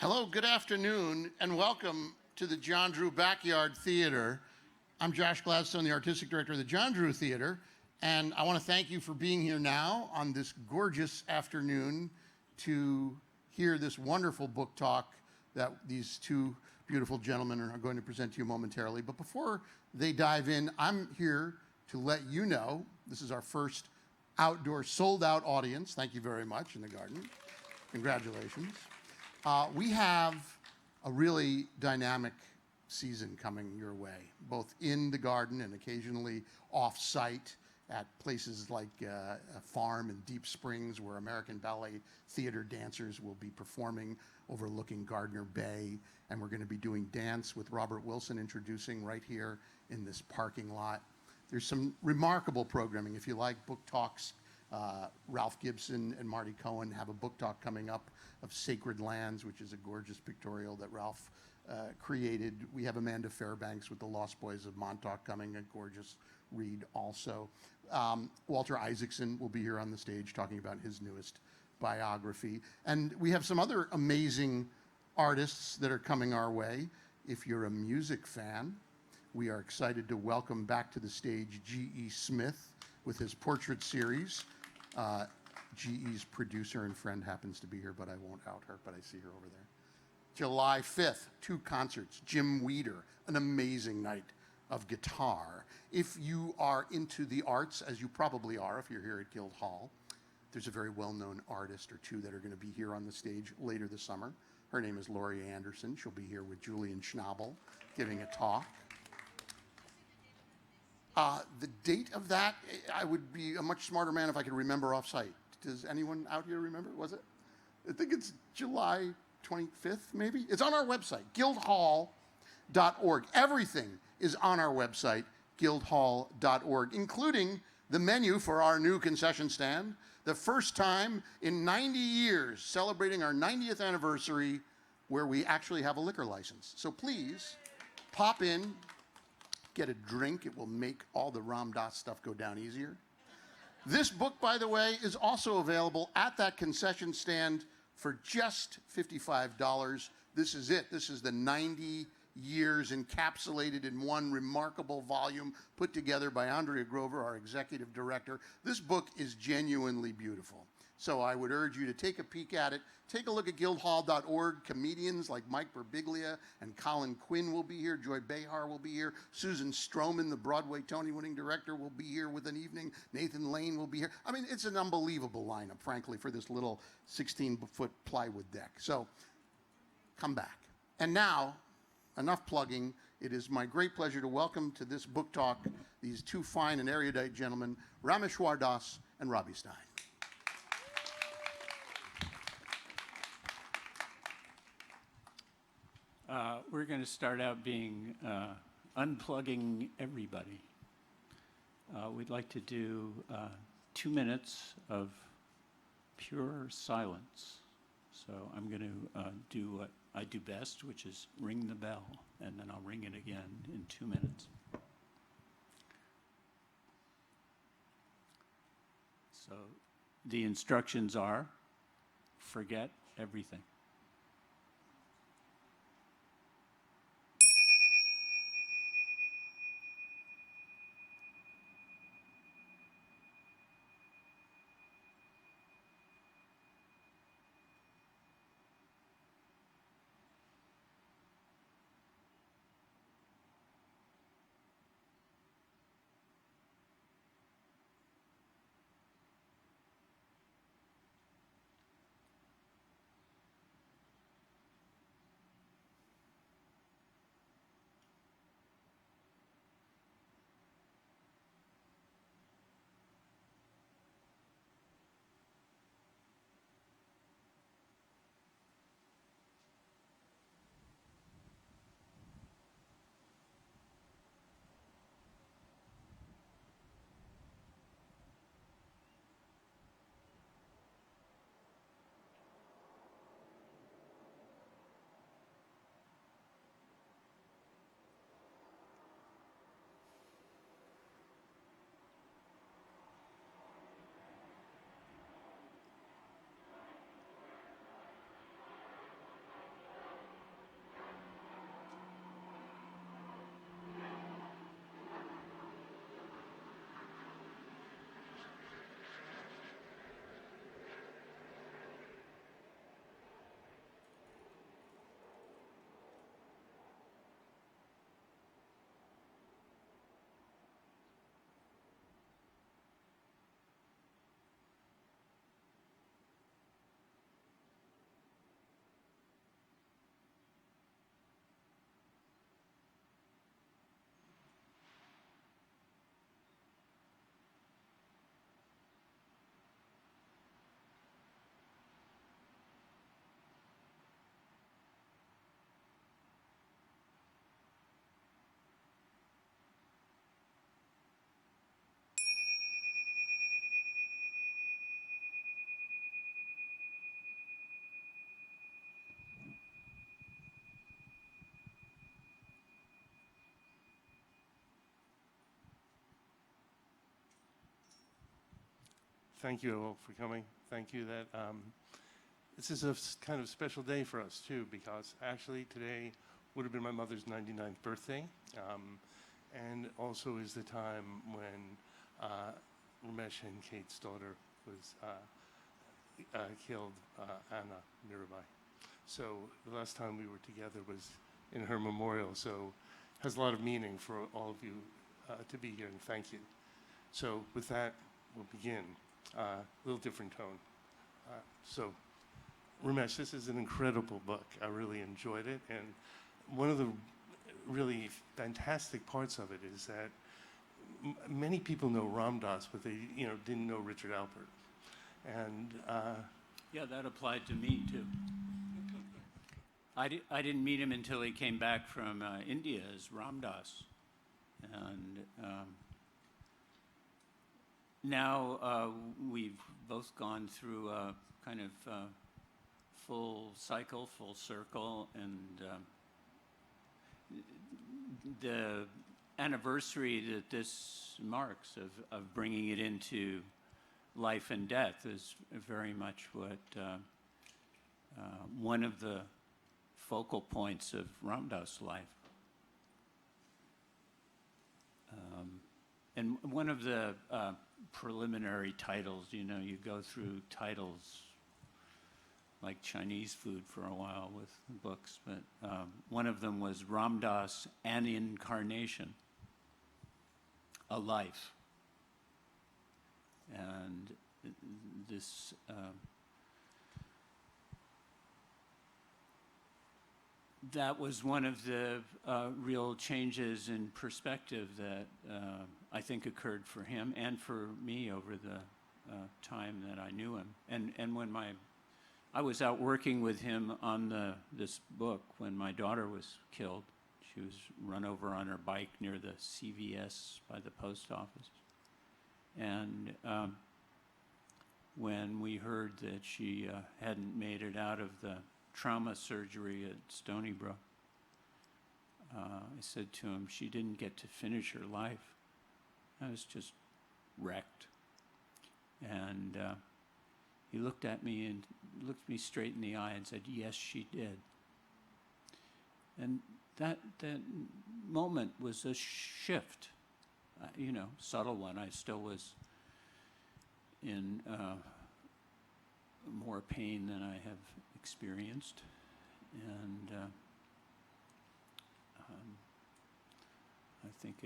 Hello, good afternoon, and welcome to the John Drew Backyard Theater. I'm Josh Gladstone, the Artistic Director of the John Drew Theater, and I want to thank you for being here now on this gorgeous afternoon to hear this wonderful book talk that these two beautiful gentlemen are going to present to you momentarily. But before they dive in, I'm here to let you know, this is our first outdoor sold-out audience. Thank you very much in the garden. Congratulations. We have a really dynamic season coming your way, both in the garden and occasionally off-site at places like a farm in Deep Springs where American Ballet Theater dancers will be performing overlooking Gardner Bay. And we're going to be doing dance with Robert Wilson introducing right here in this parking lot. There's some remarkable programming. If you like book talks, Ralph Gibson and Marty Cohen have a book talk coming up of Sacred Lands, which is a gorgeous pictorial that Ralph created. We have Amanda Fairbanks with the Lost Boys of Montauk coming, a gorgeous read also. Walter Isaacson will be here on the stage talking about his newest biography. And we have some other amazing artists that are coming our way. If you're a music fan, we are excited to welcome back to the stage G.E. Smith with his portrait series. G.E.'s producer and friend happens to be here, but I won't out her, but I see her over there. July 5th, 2 concerts. Jim Weeder, an amazing night of guitar. If you are into the arts, as you probably are if you're here at Guildhall, there's a very well-known artist or two that are going to be here on the stage later this summer. Her name is Laurie Anderson. She'll be here with Julian Schnabel giving a talk. The date of that, I would be a much smarter man if I could remember off-site. Does anyone out here remember? Was it? I think it's July 25th, maybe? It's on our website, guildhall.org. Everything is on our website, guildhall.org, including the menu for our new concession stand. The first time in 90 years, celebrating our 90th anniversary, where we actually have a liquor license. So please, pop in, get a drink. It will make all the Ram Dass stuff go down easier. This book, by the way, is also available at that concession stand for just $55. This is it. This is the 90 years encapsulated in one remarkable volume put together by Andrea Grover, our executive director. This book is genuinely beautiful. So I would urge you to take a peek at it. Take a look at guildhall.org. Comedians like Mike Birbiglia and Colin Quinn will be here. Joy Behar will be here. Susan Stroman, the Broadway Tony-winning director, will be here with an evening. Nathan Lane will be here. I mean, it's an unbelievable lineup, frankly, for this little 16-foot plywood deck. So come back. And now, enough plugging. It is my great pleasure to welcome to this book talk these two fine and erudite gentlemen, Rameshwar DASS and Robby Stein. We're going to start out being unplugging everybody. We'd like to do 2 minutes of pure silence. So I'm going to do what I do best, which is ring the bell, and then I'll ring it again in 2 minutes. So the instructions are, forget everything. thank you all for coming. Thank you that this is a kind of special day for us too, because actually today would have been my mother's 99th birthday, and also is the time when Ramesh and Kate's daughter was killed, Anna Mirabai. So the last time we were together was in her memorial, so it has a lot of meaning for all of you to be here, and thank you. So with that, we'll begin. A little different tone. So, Ramesh, this is an incredible book. I really enjoyed it, and one of the really fantastic parts of it is that many people know Ram Dass, but they didn't know Richard Alpert. And Yeah, that applied to me too. I didn't meet him until he came back from India as Ram Dass. And now we've both gone through a kind of full cycle, full circle, and the anniversary that this marks of bringing it into life and death is very much what one of the focal points of Ram Dass' life. And one of the preliminary titles, you go through titles like Chinese food for a while with books, but one of them was Ram Dass, An Incarnation, a life. And this that was one of the real changes in perspective that I think occurred for him and for me over the time that I knew him. And when I was out working with him on this book when my daughter was killed. She was run over on her bike near the CVS by the post office. And when we heard that she hadn't made it out of the trauma surgery at Stony Brook, I said to him, she didn't get to finish her life. I was just wrecked. And he looked at me and looked me straight in the eye and said, yes, she did. And that moment was a shift, subtle one. I still was in more pain than I have experienced. And I think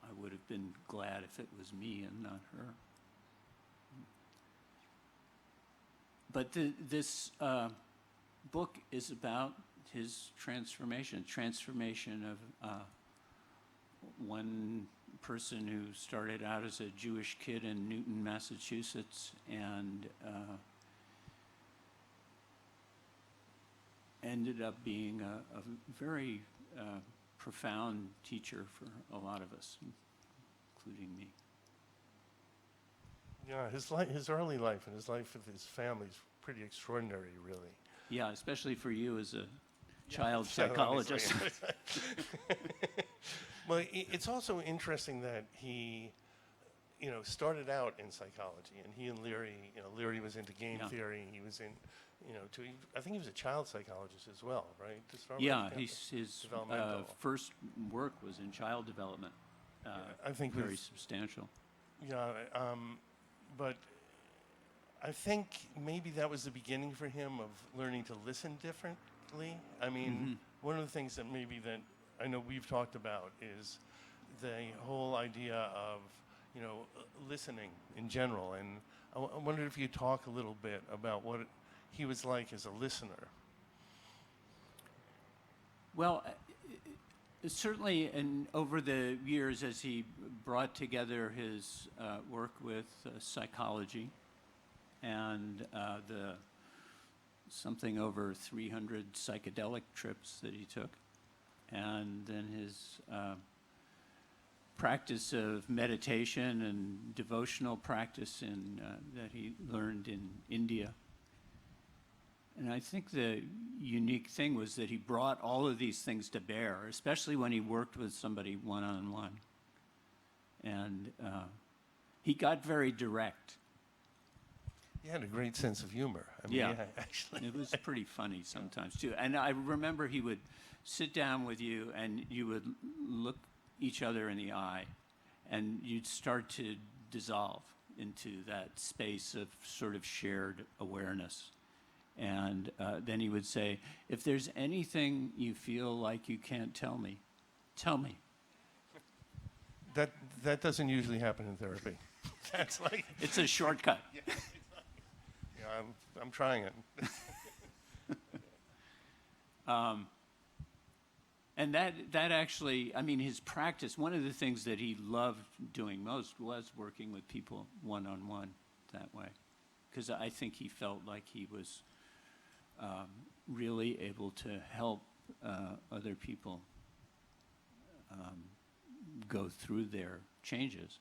I would have been glad if it was me and not her. But this book is about his transformation of one person who started out as a Jewish kid in Newton, Massachusetts, and ended up being a very profound teacher for a lot of us, including me. Yeah, his early life and his life with his family is pretty extraordinary, really. Yeah, especially for you as a child psychologist. Well, it's also interesting that he, started out in psychology, and he and Leary, Leary was into game theory. He was in, I think he was a child psychologist as well, right? To start with, his first work was in child development. I think very substantial. Yeah, but I think maybe that was the beginning for him of learning to listen differently. I mean, one of the things that maybe that I know we've talked about is the whole idea of, listening in general. And I wondered if you could talk a little bit about what he was like as a listener. Well, certainly, and over the years, as he brought together his work with psychology and the something over 300 psychedelic trips that he took, and then his practice of meditation and devotional practice that he learned in India. And I think the unique thing was that he brought all of these things to bear, especially when he worked with somebody one-on-one. And he got very direct. He had a great sense of humor. I mean, Yeah. actually. It was pretty funny sometimes too. And I remember he would sit down with you and you would look each other in the eye and you'd start to dissolve into that space of sort of shared awareness. And then he would say, if there's anything you feel like you can't tell me, tell me. That doesn't usually happen in therapy. That's like, It's a shortcut. I'm trying it. And that actually, I mean, his practice, one of the things that he loved doing most was working with people one-on-one that way. Because I think he felt like he was really able to help other people go through their changes.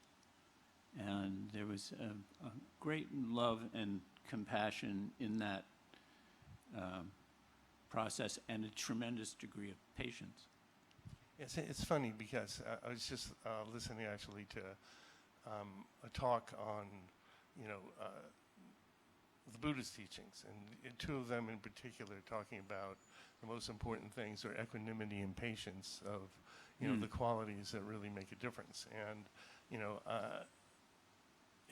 And there was a great love and compassion in that process and a tremendous degree of patience. It's funny because I was just listening actually to a talk on, the Buddhist teachings, and two of them in particular talking about the most important things are equanimity and patience of, the qualities that really make a difference. And,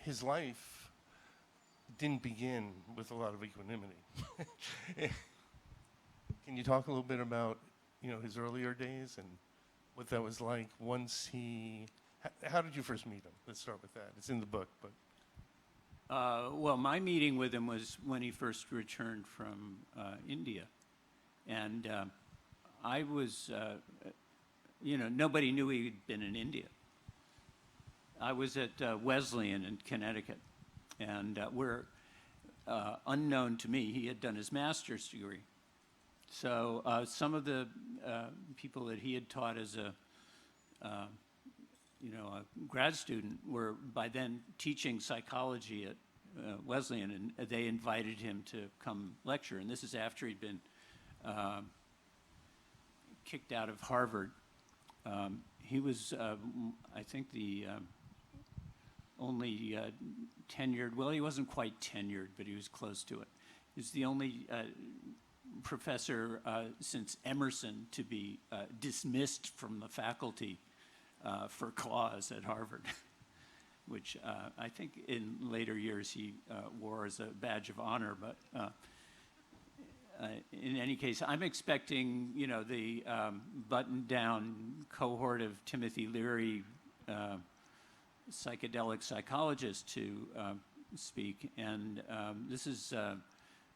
his life didn't begin with a lot of equanimity. Can you talk a little bit about, his earlier days and what that was like once how did you first meet him? Let's start with that. It's in the book, but. Well, my meeting with him was when he first returned from India. And I was, nobody knew he'd been in India. I was at Wesleyan in Connecticut, and where, unknown to me, he had done his master's degree. So some of the people that he had taught as a grad student were by then teaching psychology at Wesleyan, and they invited him to come lecture. And this is after he'd been kicked out of Harvard. He was, I think, the only tenured, well, he wasn't quite tenured, but he was close to it. He was the only professor since Emerson to be dismissed from the faculty for cause at Harvard, which I think in later years he wore as a badge of honor. But in any case, I'm expecting, the buttoned-down cohort of Timothy Leary psychedelic psychologists to speak. And this is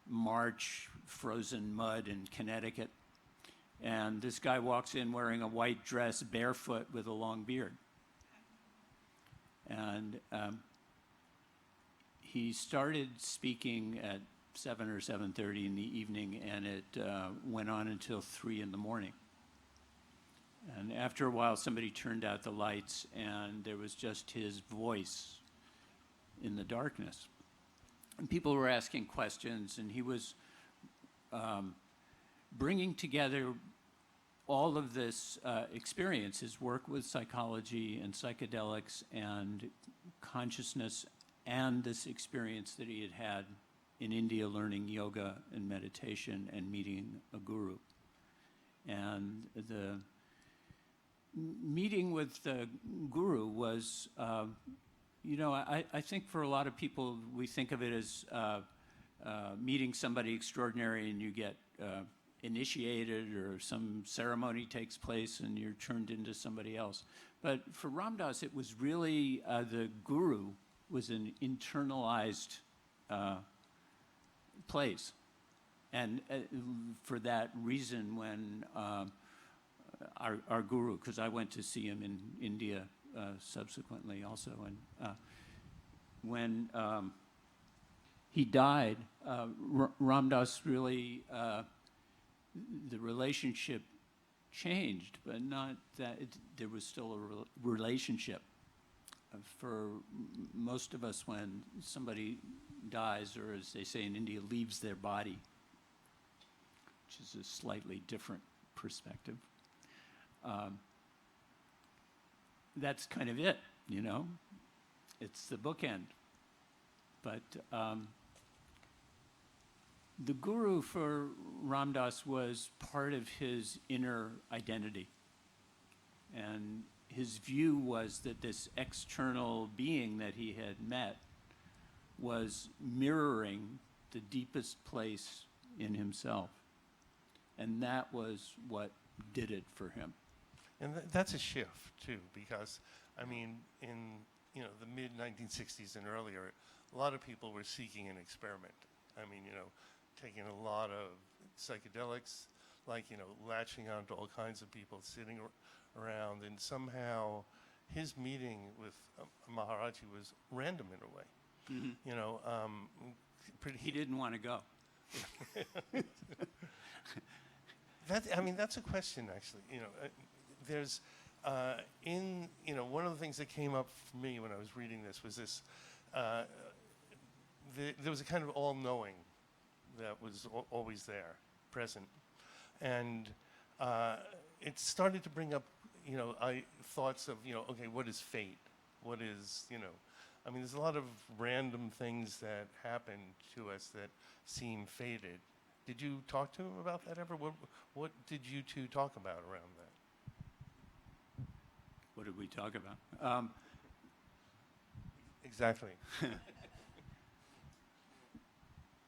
March, frozen mud in Connecticut. And this guy walks in wearing a white dress, barefoot, with a long beard. And he started speaking at 7 or 7:30 in the evening, and it went on until 3 in the morning. And after a while, somebody turned out the lights, and there was just his voice in the darkness. And people were asking questions, and he was bringing together all of this experience, his work with psychology and psychedelics and consciousness, and this experience that he had had in India learning yoga and meditation and meeting a guru. And the meeting with the guru was, I think for a lot of people, we think of it as meeting somebody extraordinary and you get initiated or some ceremony takes place and you're turned into somebody else. But for Ram Dass, it was really the guru was an internalized place. And for that reason, when our guru, because I went to see him in India subsequently also, and when he died, Ram Dass really, the relationship changed, but not that there was still a relationship. For most of us, when somebody dies, or as they say in India, leaves their body, which is a slightly different perspective, that's kind of it, it's the bookend. But the guru for Ram Dass was part of his inner identity. And his view was that this external being that he had met was mirroring the deepest place in himself. And that was what did it for him. And that's a shift too, because I mean, in the mid 1960s and earlier, a lot of people were seeking an experiment. I mean, taking a lot of psychedelics, like latching on to all kinds of people sitting around, and somehow his meeting with Maharaji was random in a way. Mm-hmm. He didn't want to go. That's a question, actually. There's one of the things that came up for me when I was reading this was this. There was a kind of all-knowing that was always there, present, and it started to bring up, thoughts of, okay, what is fate? What is, I mean, there's a lot of random things that happen to us that seem fated. Did you talk to him about that ever? What did you two talk about around that? What did we talk about? Exactly.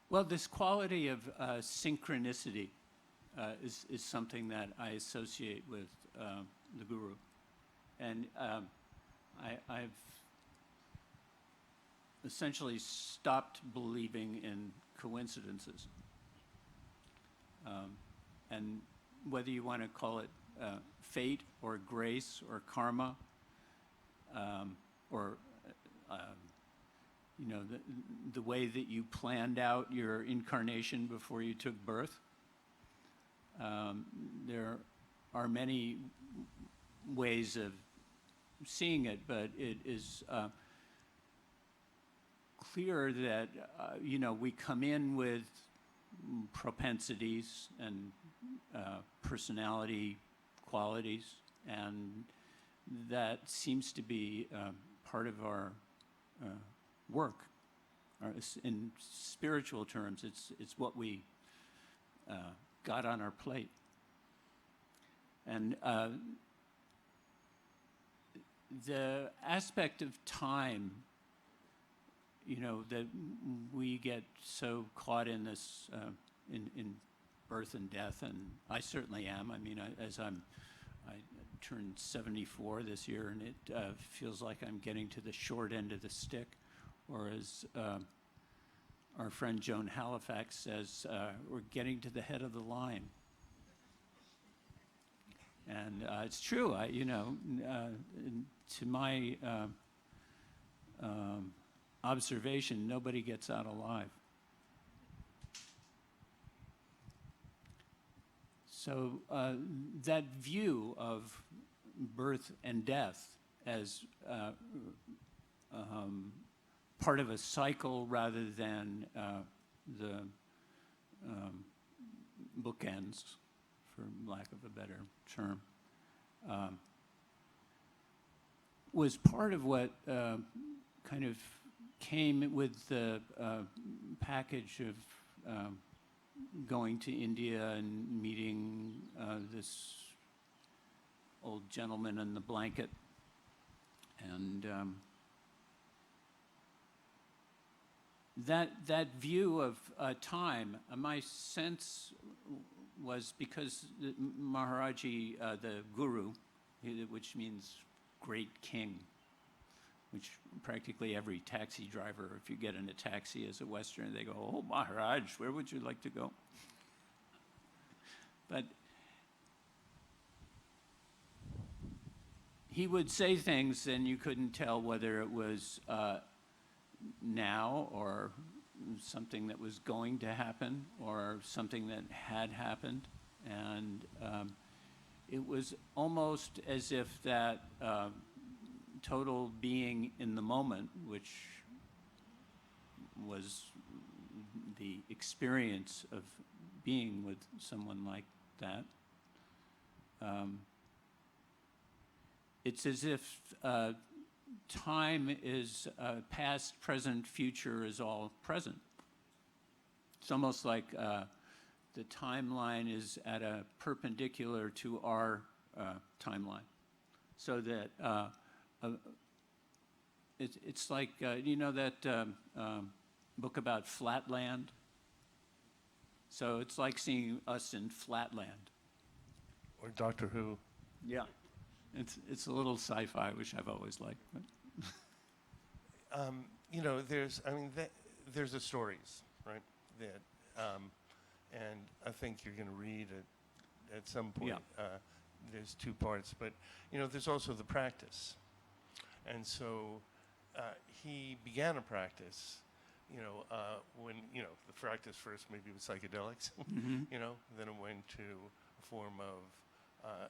Well, this quality of synchronicity is something that I associate with the guru. And I've essentially stopped believing in coincidences. And whether you want to call it fate or grace or karma, or the way that you planned out your incarnation before you took birth. There are many ways of seeing it, but it is clear that we come in with propensities and personality qualities, and that seems to be part of our work. In spiritual terms, it's what we got on our plate. And the aspect of time, that we get so caught in this, in birth and death, and I certainly am. I mean, I turned 74 this year, and it feels like I'm getting to the short end of the stick, or as our friend Joan Halifax says, we're getting to the head of the line. And it's true. To my observation, nobody gets out alive. So that view of birth and death as part of a cycle rather than the bookends, for lack of a better term, was part of what kind of came with the package of going to India and meeting this old gentleman in the blanket. And that view of time, my sense was because Maharaji, the guru, which means great king, which practically every taxi driver, if you get in a taxi as a Westerner, they go, "Oh, Maharaj, where would you like to go?" But he would say things and you couldn't tell whether it was now or something that was going to happen or something that had happened. And it was almost as if that total being in the moment, which was the experience of being with someone like that, it's as if time is past, present, future is all present. It's almost like the timeline is at a perpendicular to our timeline, so that it's like you know that book about Flatland. So it's like seeing us in Flatland. Or Doctor Who. Yeah, it's a little sci-fi, which I've always liked. But. You know, there's the stories, right? That, and I think you're going to read it at some point. Yeah. There's two parts, but you know, there's also the practice, and so he began a practice. You know, when you know the practice first maybe with psychedelics, you know, then it went to a form of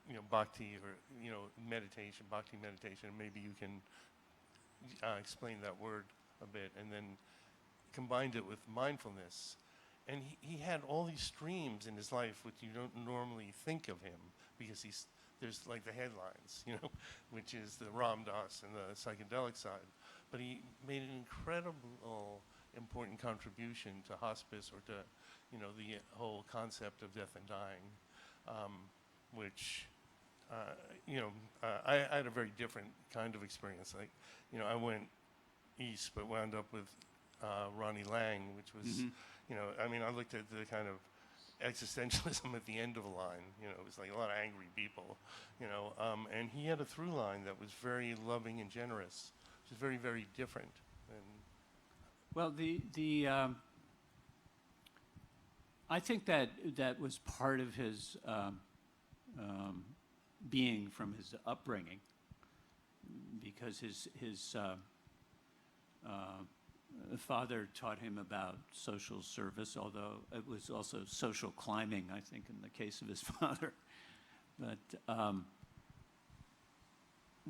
you know, bhakti or you know, meditation, bhakti meditation. Maybe you can explain that word a bit, and then combined it with mindfulness. And he had all these streams in his life which you don't normally think of him, because there's like the headlines, you know, which is the Ram Dass and the psychedelic side. But he made an incredible, important contribution to hospice, or to, you know, the whole concept of death and dying, which, you know, I had a very different kind of experience. Like, you know, I went east, but wound up with Ronnie Lang, which was, you know, I mean, I looked at the kind of existentialism at the end of a line. You know, it was like a lot of angry people, you know, and he had a through line that was very loving and generous, which is very, very different. And Well, I think that was part of his being from his upbringing, because his father taught him about social service, although it was also social climbing, I think, in the case of his father. But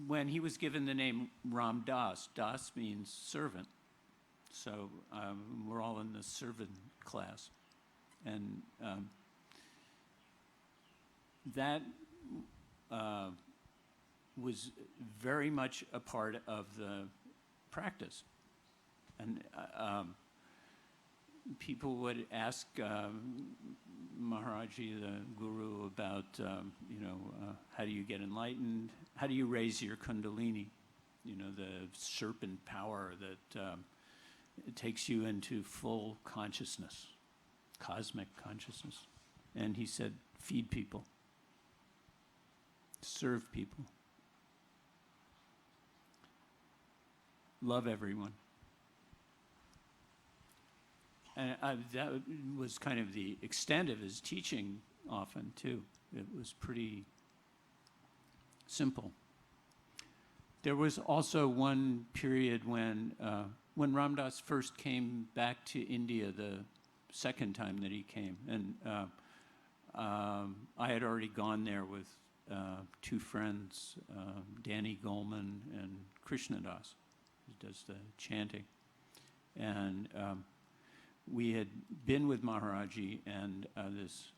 when he was given the name Ram Dass, Das means servant. So we're all in the servant class. And that was very much a part of the practice. And people would ask Maharaji, the guru, about, you know, how do you get enlightened? How do you raise your kundalini? You know, the serpent power that it takes you into full consciousness, cosmic consciousness. And he said, feed people, serve people, love everyone. And that was kind of the extent of his teaching often, too. It was pretty simple. There was also one period when Ram Dass first came back to India, the second time that he came, and I had already gone there with two friends, Danny Goleman and Krishna Das, who does the chanting. And we had been with Maharaji, and this,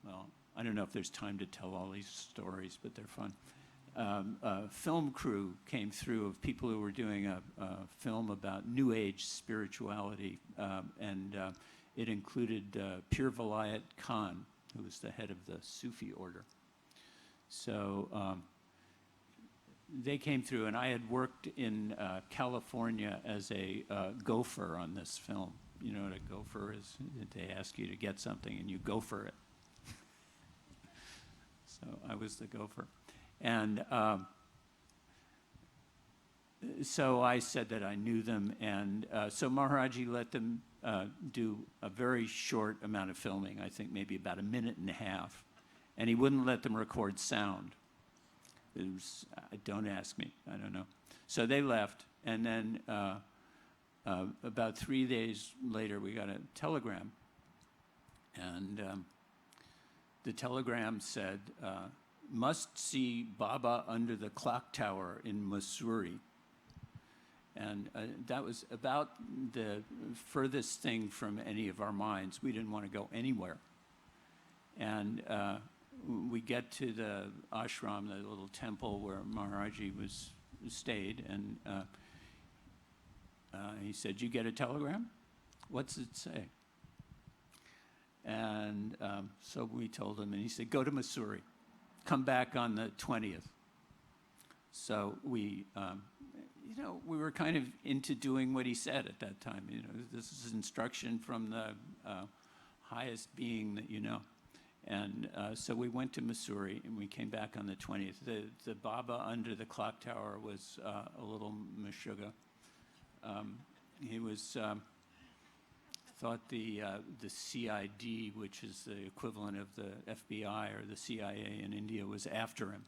well, I don't know if there's time to tell all these stories, but they're fun. A film crew came through of people who were doing a film about New Age spirituality, and it included Pir Vilayat Khan, who was the head of the Sufi order. So they came through, and I had worked in California as a gopher on this film. You know what a gopher is? They ask you to get something, and you go for it. So I was the gopher. And so I said that I knew them, and so Maharaji let them do a very short amount of filming, I think maybe about 1.5 minutes, and he wouldn't let them record sound. It was, don't ask me, I don't know. So they left, and then about 3 days later, we got a telegram, and the telegram said, must see Baba under the clock tower in Mussoorie. And that was about the furthest thing from any of our minds. We didn't want to go anywhere. And we get to the ashram, the little temple where Maharaji was stayed, and he said, "You get a telegram? What's it say?" And so we told him, and he said, "Go to Missouri. Come back on the 20th." So we, we were kind of into doing what he said at that time. This is instruction from the highest being that you know. And so we went to Missouri, and we came back on the 20th. The Baba under the clock tower was a little meshuggah. He was thought the CID, which is the equivalent of the FBI or the CIA in India, was after him.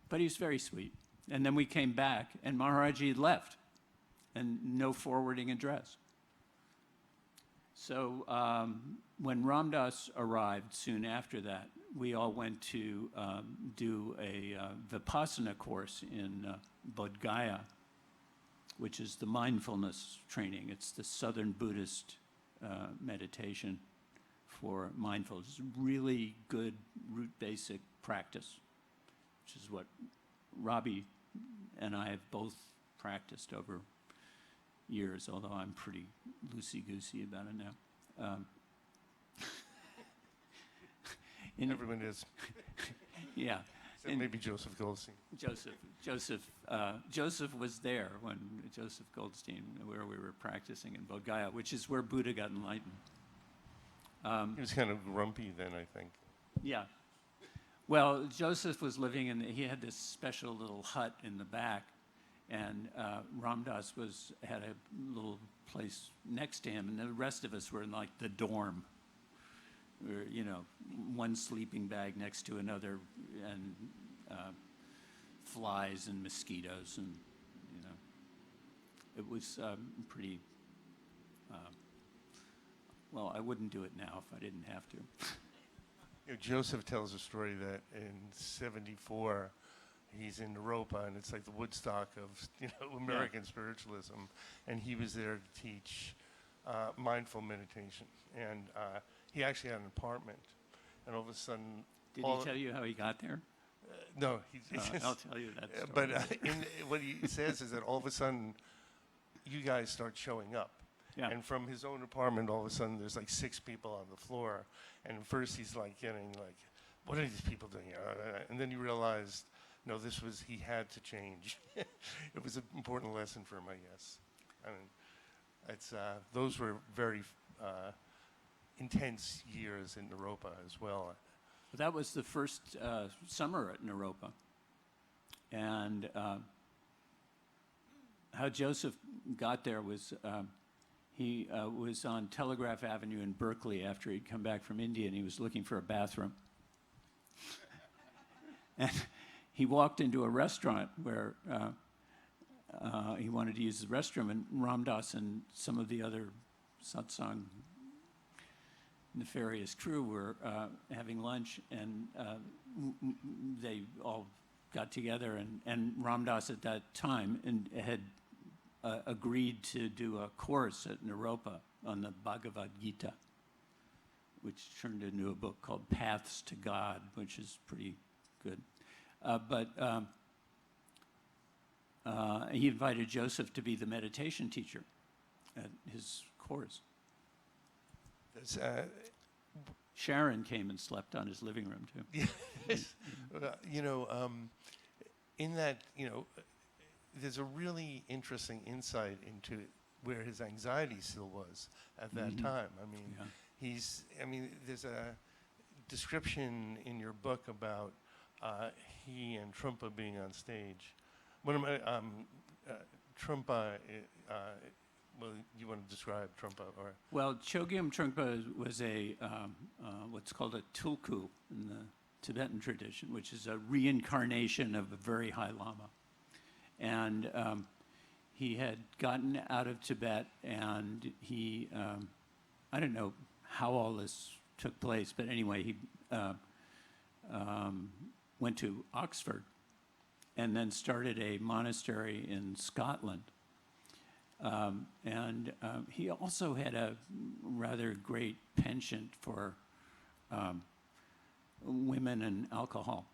But he was very sweet. And then we came back, and Maharaji had left, and no forwarding address. So when Ram Dass arrived soon after that, we all went to do a Vipassana course in Bodh Gaya, which is the mindfulness training. It's the Southern Buddhist meditation for mindfulness. It's really good root basic practice, which is what Robby and I have both practiced over years, although I'm pretty loosey-goosey about it now. Everyone is. Yeah. Except maybe Joseph Goldstein. Joseph was there when Joseph Goldstein, where we were practicing in Bodh Gaya, which is where Buddha got enlightened. He was kind of grumpy then, I think. Yeah. Well, Joseph was living he had this special little hut in the back, and Ram Dass had a little place next to him, and the rest of us were in like the dorm. We were, one sleeping bag next to another, and flies and mosquitoes, and it was pretty. Well, I wouldn't do it now if I didn't have to. Joseph tells a story that in '74, he's in Europa, and it's like the Woodstock of American spiritualism, and he was there to teach mindful meditation, and he actually had an apartment, and all of a sudden, Did he tell you how he got there? No, I'll tell you that story. But what he says is that all of a sudden, you guys start showing up. Yeah. And from his own apartment, all of a sudden, there's like 6 people on the floor. And first, he's like getting like, what are these people doing here? And then you realized, no, he had to change. It was an important lesson for him, I guess. I mean, those were very intense years in Europa as well. That was the first summer at Naropa. And how Joseph got there was he was on Telegraph Avenue in Berkeley after he'd come back from India, and he was looking for a bathroom. And he walked into a restaurant where he wanted to use the restroom, and Ram Dass and some of the other satsang nefarious crew were having lunch, and they all got together, and Ram Dass at that time had agreed to do a course at Naropa on the Bhagavad Gita, which turned into a book called Paths to God, which is pretty good. But he invited Joseph to be the meditation teacher at his course. Sharon came and slept on his living room, too. Yes. In that, there's a really interesting insight into where his anxiety still was at that time. I mean, there's a description in your book about he and Trungpa being on stage. One of my Trungpa. Well, you want to describe Trungpa, or? Well, Chogyam Trungpa was a what's called a tulku in the Tibetan tradition, which is a reincarnation of a very high lama. And he had gotten out of Tibet, and he, I don't know how all this took place, but anyway, he went to Oxford and then started a monastery in Scotland. And he also had a rather great penchant for women and alcohol,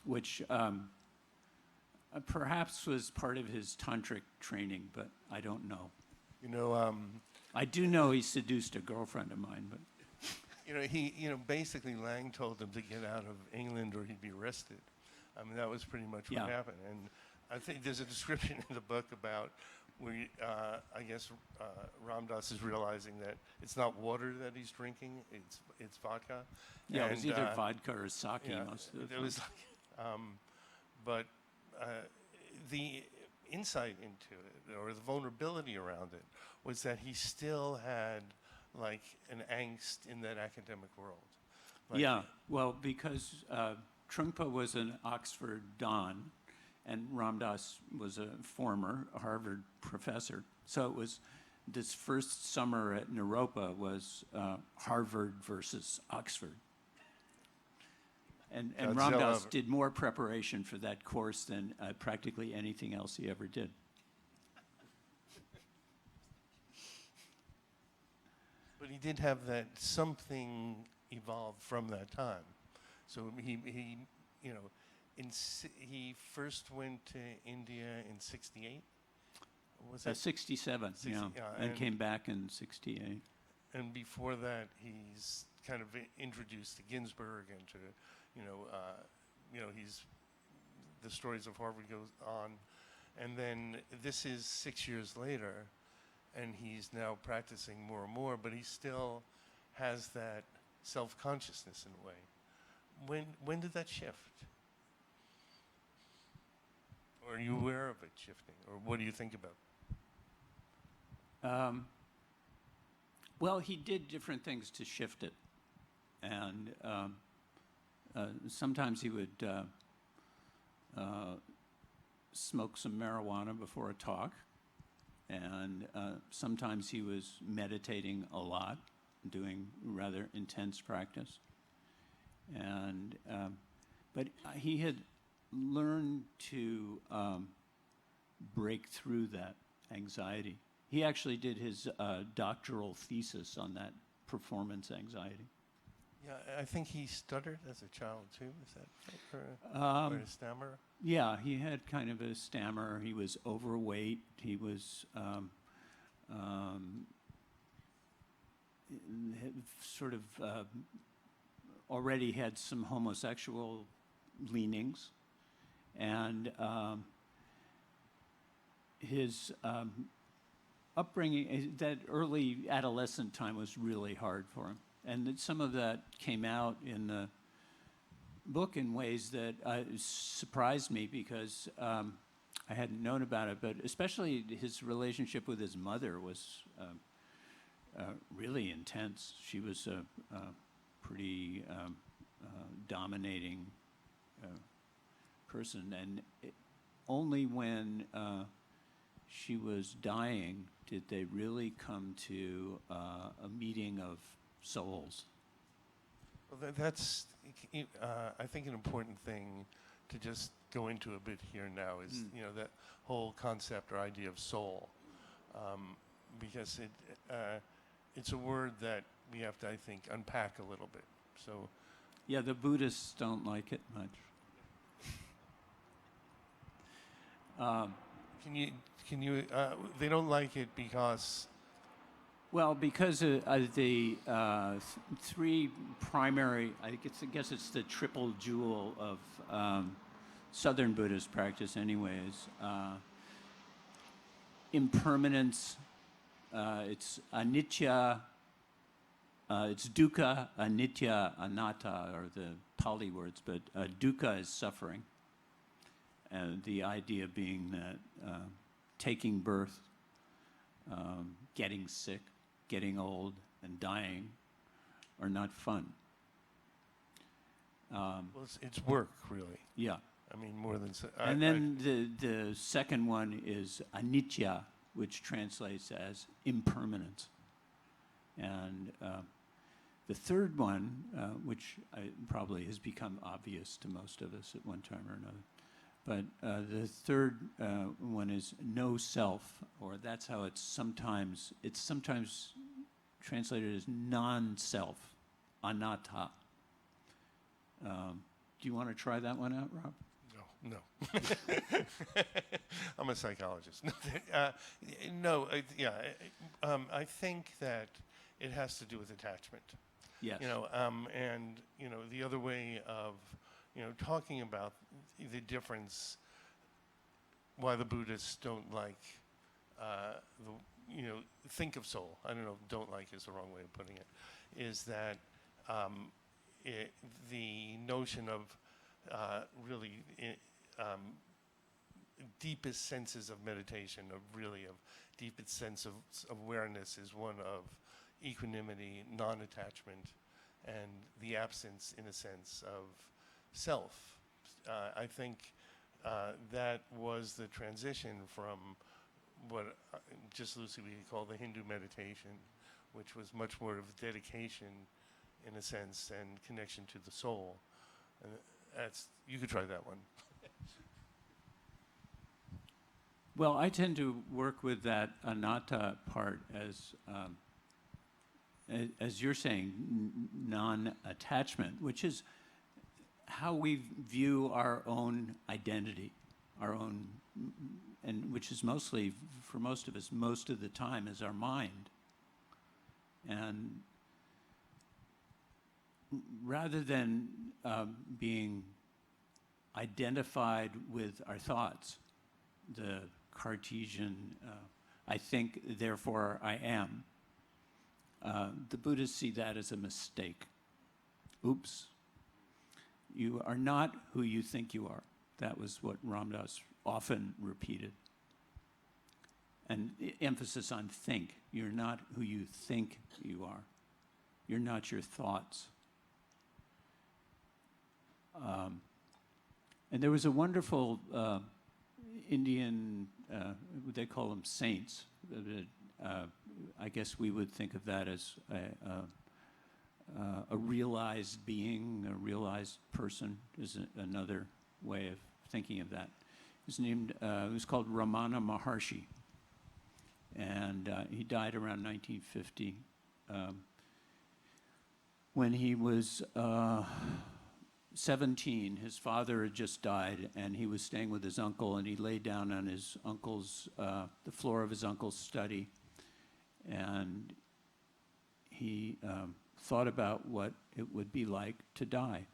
which perhaps was part of his tantric training, but I don't know. You know, I do know he seduced a girlfriend of mine, but basically Lang told him to get out of England or he'd be arrested. I mean, that was pretty much what Yeah. happened. And I think there's a description in the book about where, I guess, Ram Dass is realizing that it's not water that he's drinking, it's vodka. yeah, it was And, either vodka or sake yeah, most of the it time. was but the insight into it, or the vulnerability around it, was that he still had like an angst in that academic world. Like, Yeah, well, because Trungpa was an Oxford Don, and Ram Dass was a former Harvard professor. So it was this first summer at Naropa was Harvard versus Oxford. And Ram Godzilla. Dass did more preparation for that course than practically anything else he ever did. But he did have that something evolved from that time. So he he first went to India in '68. Was that 67, 60, yeah, yeah, and and- came back in 68. And before that, he's kind of introduced to Ginsberg and to, he's the stories of Harvard goes on, and then this is 6 years later, and he's now practicing more and more, but he still has that self-consciousness in a way. When did that shift? Or are you aware of it shifting, or what do you think about it? Well, he did different things to shift it. And sometimes he would smoke some marijuana before a talk. And sometimes he was meditating a lot, doing rather intense practice. And but he had learned to break through that anxiety. He actually did his doctoral thesis on that performance anxiety. Yeah, I think he stuttered as a child too. Is that right? Or a stammerer? Yeah, he had kind of a stammer. He was overweight. He was sort of already had some homosexual leanings, and his upbringing, that early adolescent time was really hard for him. And some of that came out in the book in ways that surprised me because I hadn't known about it, but especially his relationship with his mother was really intense. She was a pretty dominating person, and only when she was dying did they really come to a meeting of souls. Well, that's, I think, an important thing to just go into a bit here now is, that whole concept or idea of soul, because it's a word that we have to, I think, unpack a little bit. So, Yeah, the Buddhists don't like it much. can you? They don't like it because. Well, because the three primary, I guess it's the triple jewel of Southern Buddhist practice anyways. Impermanence, it's anicca, it's dukkha, anicca, anatta are the Pali words, but dukkha is suffering. And the idea being that taking birth, getting sick, getting old, and dying are not fun. Well, it's work, really. Yeah. I mean, more than. And then the second one is anicca, which translates as impermanence. And the third one, which probably has become obvious to most of us at one time or another, but the third one is no self, or that's how it's sometimes translated as non-self, anatta. Do you want to try that one out, Rob? No. I'm a psychologist. I think that it has to do with attachment. Yes. And the other way of, talking about the difference, why the Buddhists don't like, think of soul. I don't know, don't like is the wrong way of putting it, is that the notion of really deepest senses of meditation, of deepest sense of awareness is one of equanimity, non-attachment, and the absence, in a sense, of self. I think that was the transition from what just loosely we call the Hindu meditation, which was much more of dedication, in a sense, and connection to the soul. And you could try that one. Well, I tend to work with that anatta part as you're saying, non-attachment, which is how we view our own identity, and which is mostly, for most of us, most of the time, is our mind. And rather than being identified with our thoughts, the Cartesian, I think, therefore I am, the Buddhists see that as a mistake. Oops. You are not who you think you are. That was what Ram Dass often repeated. And emphasis on think. You're not who you think you are. You're not your thoughts. And there was a wonderful Indian, they call them saints. I guess we would think of that as a realized being, a realized person is another way of thinking of that. He was called Ramana Maharshi. And he died around 1950. When he was 17, his father had just died, and he was staying with his uncle, and he lay down on his uncle's, the floor of his uncle's study, and he thought about what it would be like to die.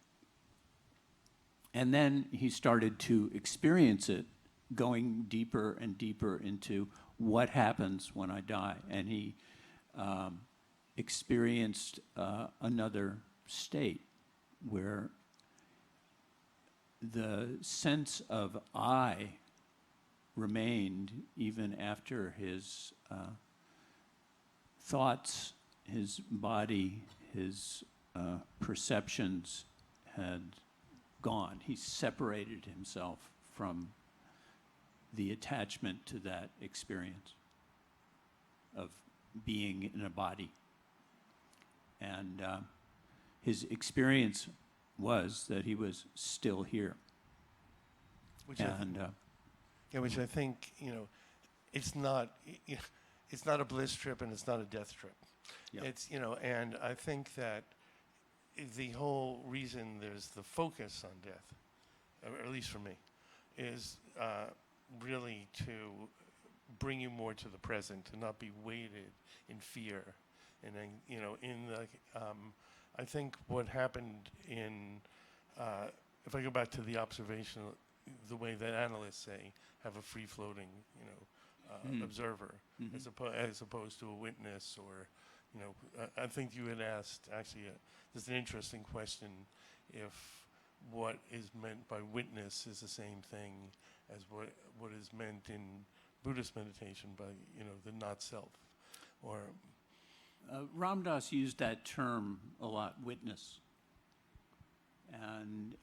And then he started to experience it, going deeper and deeper into what happens when I die. And he experienced another state where the sense of I remained even after his thoughts, his body, his perceptions had gone. He separated himself from the attachment to that experience of being in a body. And his experience was that he was still here. Which I think, it's not a bliss trip and it's not a death trip. Yep. It's, and I think that the whole reason there's the focus on death, or at least for me, is really to bring you more to the present, to not be weighted in fear. And then, I think what happened if I go back to the observational, the way that analysts say, have a free-floating, observer, as opposed to a witness, or, I think you had asked, actually, there's an interesting question, if what is meant by witness is the same thing as what is meant in Buddhist meditation by, the not-self, or... Ram Dass used that term a lot, witness. And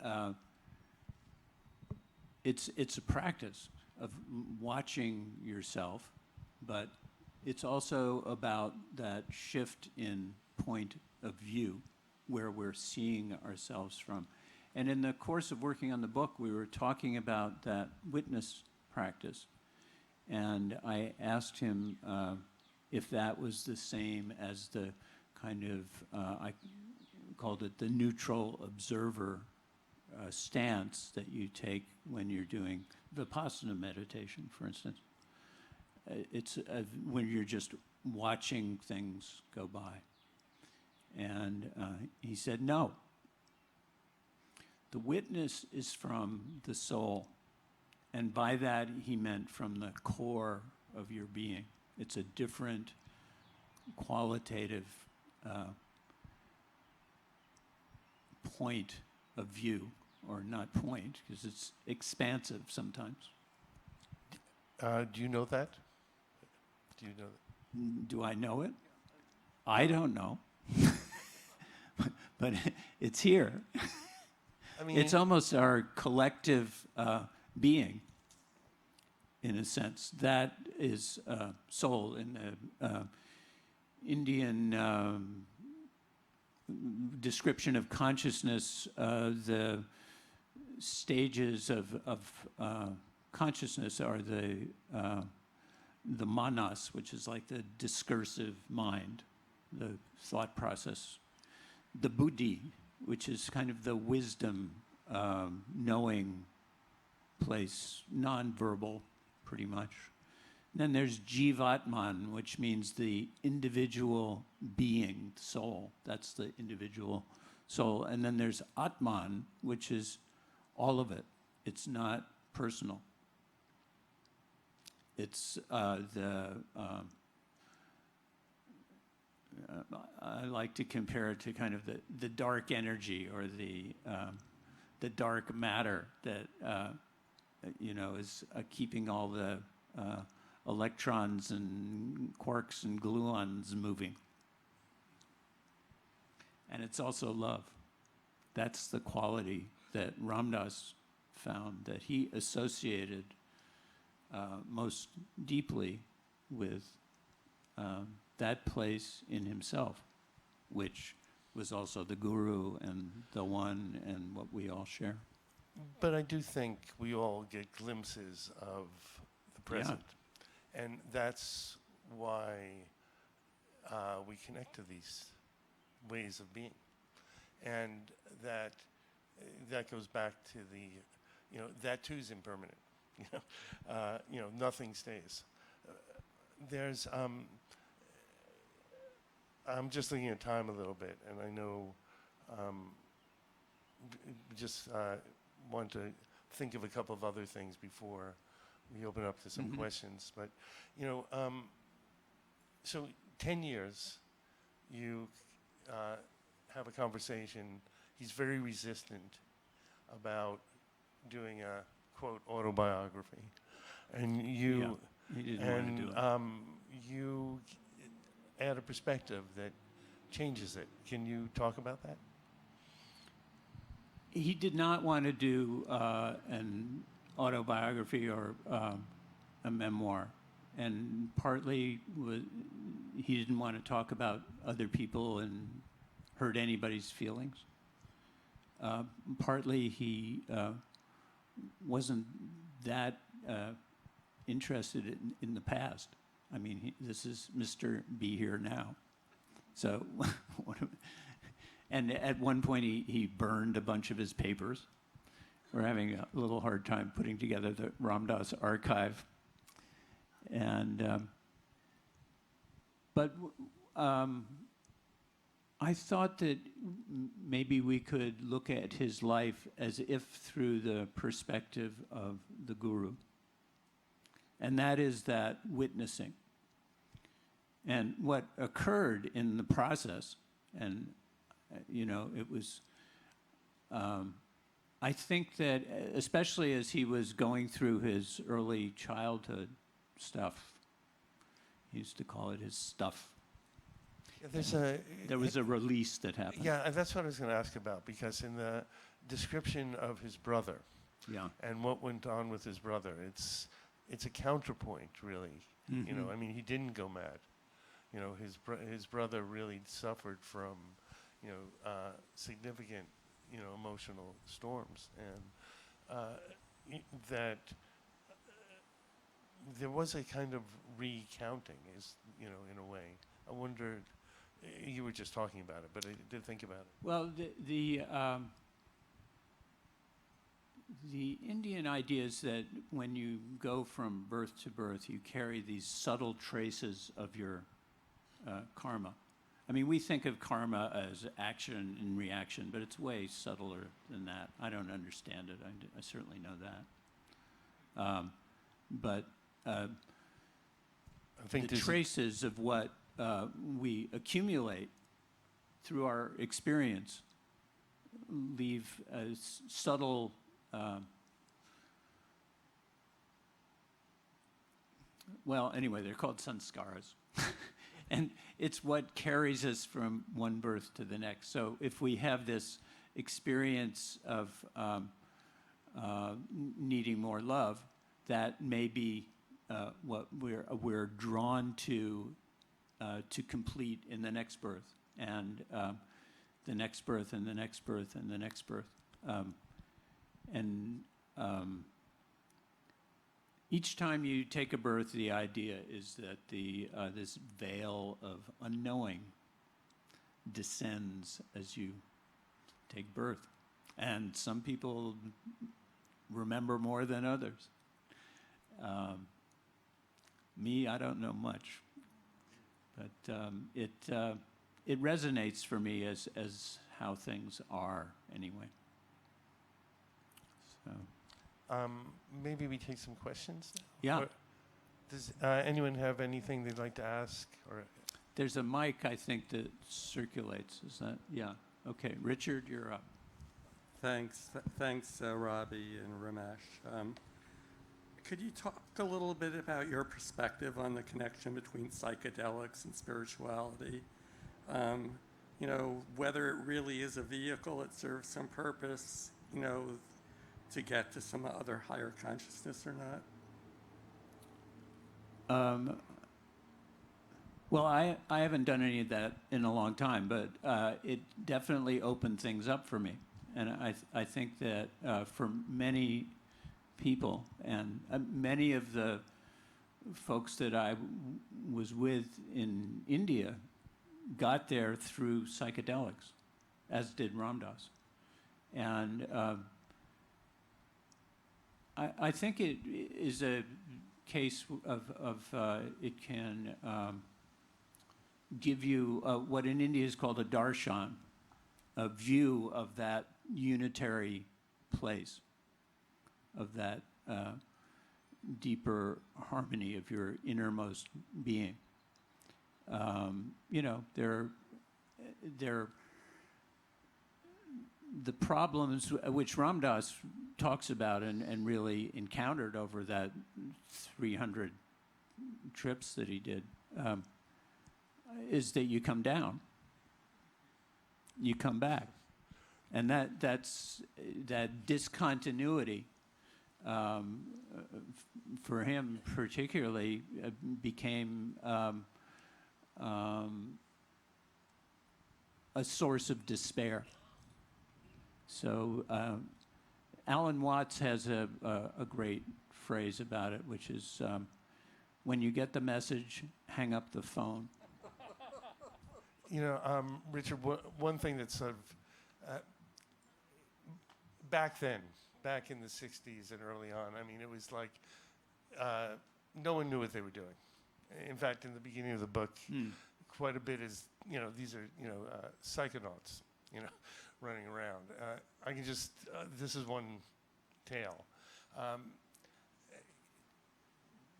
it's a practice of watching yourself, but it's also about that shift in point of view where we're seeing ourselves from. And in the course of working on the book, we were talking about that witness practice. And I asked him if that was the same as the kind of, I called it the neutral observer stance that you take when you're doing Vipassana meditation, for instance. It's when you're just watching things go by. And he said, no. The witness is from the soul. And by that, he meant from the core of your being. It's a different qualitative point of view, or not point, because it's expansive sometimes. Do you know that? Do you know that? Do I know it? I don't know. But it's here. I mean, It's almost our collective being, in a sense. That is soul in the Indian description of consciousness. The stages of consciousness are the manas, which is like the discursive mind, the thought process. The buddhi, which is kind of the wisdom, knowing place, non-verbal, pretty much. Then there's jivatman, which means the individual being, soul. That's the individual soul. And then there's atman, which is all of it. It's not personal. It's I like to compare it to kind of the dark energy, or the dark matter that is keeping all the electrons and quarks and gluons moving. And it's also love. That's the quality that Ram Dass found, that he associated most deeply with that place in himself, which was also the guru and the one and what we all share. but I do think we all get glimpses of the present. And that's why we connect to these ways of being. And that goes back to that too is impermanent. Nothing stays. There's I'm just looking at time a little bit, and I know want to think of a couple of other things before we open up to some questions. But so 10 years, you have a conversation. He's very resistant about doing a quote autobiography, and you he didn't want to do it. You add a perspective that changes it. Can you talk about that? He did not want to do an autobiography or a memoir, and partly he didn't want to talk about other people and hurt anybody's feelings. Partly he wasn't that interested in the past. I mean, this is Mr. Be Here Now. So, and at one point he burned a bunch of his papers. We're having a little hard time putting together the Ram Dass archive. And, but I thought that maybe we could look at his life as if through the perspective of the guru. And that is that witnessing. And what occurred in the process, and it was, I think that especially as he was going through his early childhood stuff, he used to call it his stuff. There was a release that happened. Yeah, and that's what I was going to ask about, because in the description of his brother, and what went on with his brother, it's a counterpoint, really. Mm-hmm. I mean, he didn't go mad. His brother really suffered from, significant, emotional storms, and that there was a kind of recounting, in a way. I wondered, you were just talking about it, but I did think about it. Well, The Indian idea is that when you go from birth to birth, you carry these subtle traces of your karma. I mean, we think of karma as action and reaction, but it's way subtler than that. I don't understand it. I certainly know that. But I think the traces of what we accumulate through our experience leave a subtle well, anyway, they're called sanskaras. And it's what carries us from one birth to the next. So if we have this experience of needing more love, that may be what we're drawn to complete in the next birth, and the next birth, and the next birth, and the next birth. Each time you take a birth, the idea is that this veil of unknowing descends as you take birth. And some people remember more than others. Me, I don't know much. But it resonates for me as how things are anyway. So. Maybe we take some questions now? Yeah. Or does anyone have anything they'd like to ask? Or There's a mic, I think, that circulates. Is that? Yeah. Okay. Richard, you're up. Thanks, Robby and Ramesh. Could you talk a little bit about your perspective on the connection between psychedelics and spirituality? You know, whether it really is a vehicle, it serves some purpose, you know, to get to some other higher consciousness or not? Well, I haven't done any of that in a long time, but it definitely opened things up for me. And I think that for many people, and many of the folks that I was with in India got there through psychedelics, as did Ram Dass. And I think it is a case of it can give you what in India is called a darshan, a view of that unitary place, of that deeper harmony of your innermost being. You know, the problems which Ram Dass talks about and really encountered over that 300 trips that he did, is that you come down, you come back. And that's that discontinuity, for him particularly, became a source of despair. So Alan Watts has a great phrase about it, which is, when you get the message, hang up the phone. you know, Richard, one thing that's sort of back then, back in the 60s and early on, I mean, it was like no one knew what they were doing. In fact, in the beginning of the book, quite a bit is, you know, these are, you know, psychonauts, you know, running around. I can just, this is one tale.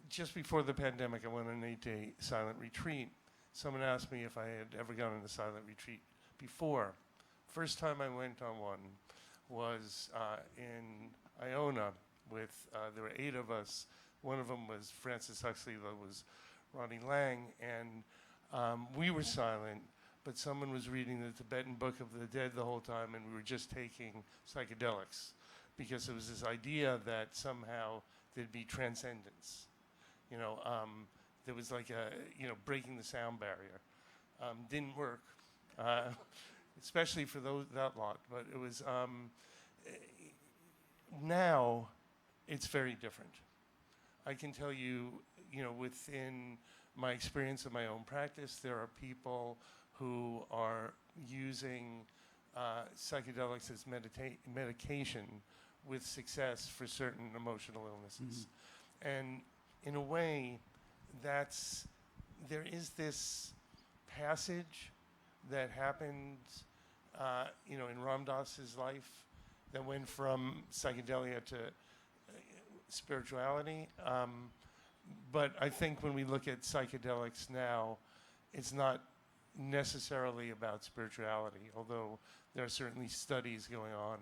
Just before the pandemic, I went on an 8-day silent retreat. Someone asked me if I had ever gone on a silent retreat before. First time I went on one was in Iona with, there were 8 of us. One of them was Francis Huxley, there was Ronnie Lang, and we were silent, but someone was reading the Tibetan Book of the Dead the whole time, and we were just taking psychedelics, because there was this idea that somehow there'd be transcendence. You know, there was like a, you know, breaking the sound barrier. Didn't work, especially for that lot, but it was, now it's very different. I can tell you, you know, within my experience of my own practice, there are people who are using psychedelics as medication with success for certain emotional illnesses. And in a way, there is this passage that happened, in Ram Dass's life that went from psychedelia to spirituality. But I think when we look at psychedelics now, it's not necessarily about spirituality, although there are certainly studies going on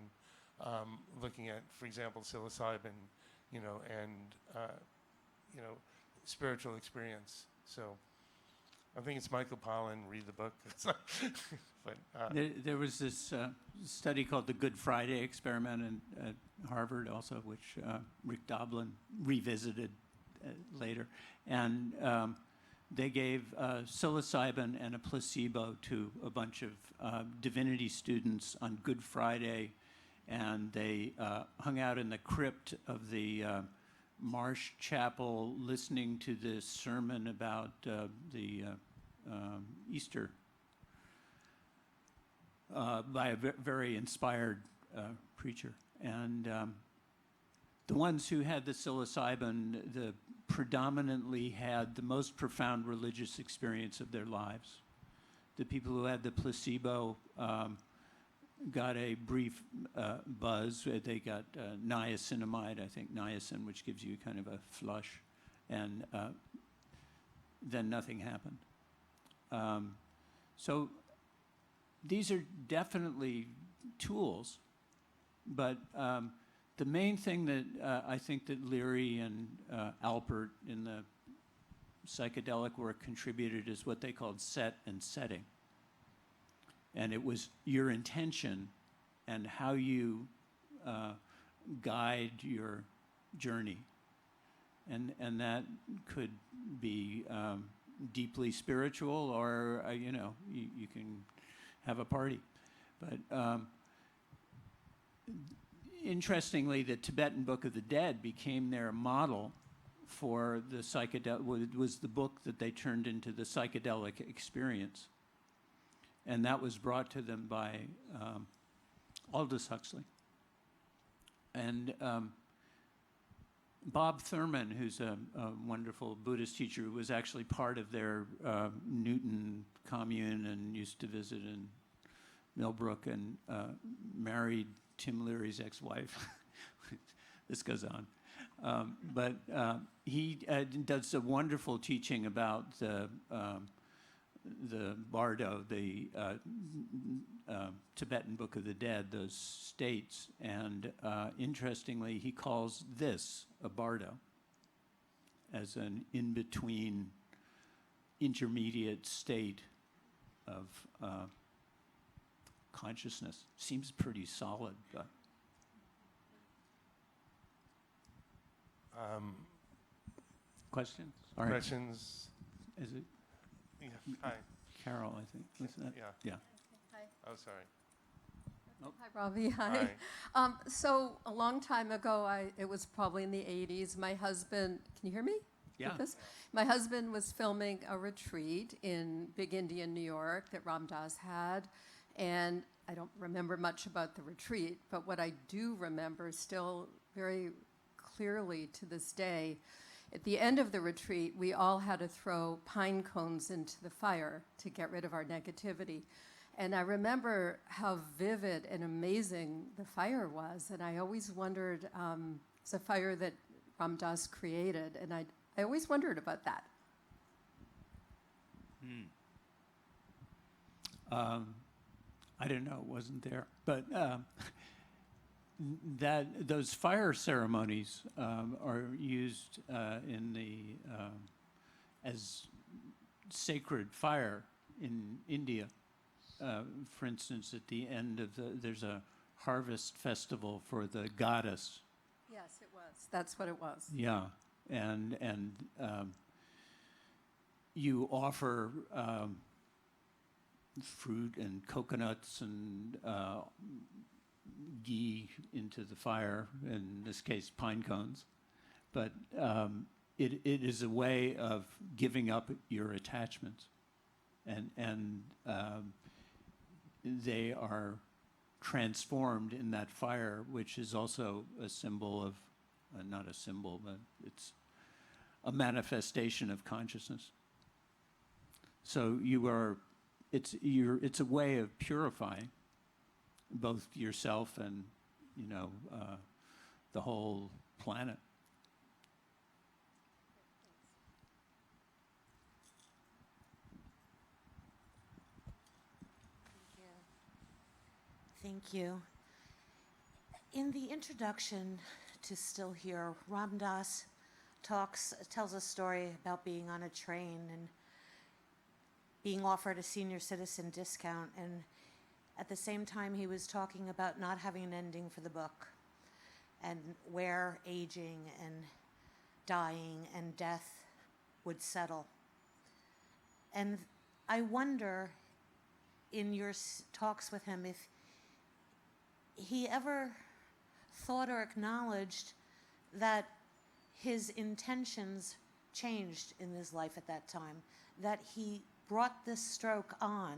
looking at, for example, psilocybin, and spiritual experience. So I think it's Michael Pollan. Read the book. But There was this study called the Good Friday experiment at Harvard, also, which Rick Doblin revisited later, and they gave psilocybin and a placebo to a bunch of divinity students on Good Friday, and they hung out in the crypt of the Marsh Chapel listening to this sermon about the Easter by a very inspired preacher. And the ones who had the psilocybin predominantly had the most profound religious experience of their lives. The people who had the placebo got a brief buzz. They got niacinamide, I think niacin, which gives you kind of a flush, and then nothing happened. So these are definitely tools, but the main thing that I think that Leary and Alpert in the psychedelic work contributed is what they called set and setting. And it was your intention and how you guide your journey. And that could be deeply spiritual, or, you can have a party. But interestingly, the Tibetan Book of the Dead became their model for the psychedelic. It was the book that they turned into the psychedelic experience. And that was brought to them by Aldous Huxley. And Bob Thurman, who's a wonderful Buddhist teacher who was actually part of their Newton commune and used to visit in Millbrook and married Tim Leary's ex-wife. This goes on. But he does a wonderful teaching about the Bardo, the Tibetan Book of the Dead, those states. And interestingly, he calls this a Bardo as an in-between intermediate state of consciousness. Seems pretty solid, but. Questions? All right. questions? Is it Yeah. Hi. Carol, I think? Wasn't it? Yeah. Yeah. Hi. Oh, sorry. Hi, Robbie. Hi. So a long time ago, it was probably in the 80s, my husband, can you hear me? Yeah. With this? My husband was filming a retreat in Big Indian, New York that Ram Dass had, and I don't remember much about the retreat, but what I do remember still very clearly to this day, at the end of the retreat, we all had to throw pine cones into the fire to get rid of our negativity. And I remember how vivid and amazing the fire was. And I always wondered, it's a fire that Ram Dass created. And I always wondered about that. I don't know, it wasn't there. But those fire ceremonies are used in the as sacred fire in India. For instance, at the end of there's a harvest festival for the goddess. Yes, it was. That's what it was. Yeah, and you offer fruit and coconuts and ghee into the fire, in this case pine cones, but it is a way of giving up your attachments, and they are transformed in that fire, which is also a symbol of, not a symbol, but it's a manifestation of consciousness. So it's a way of purifying both yourself and, the whole planet. Thank you. In the introduction to Still Here, Ram Dass tells a story about being on a train and being offered a senior citizen discount, and at the same time he was talking about not having an ending for the book and where aging and dying and death would settle. And I wonder, in your talks with him, if he ever thought or acknowledged that his intentions changed in his life at that time, that he brought this stroke on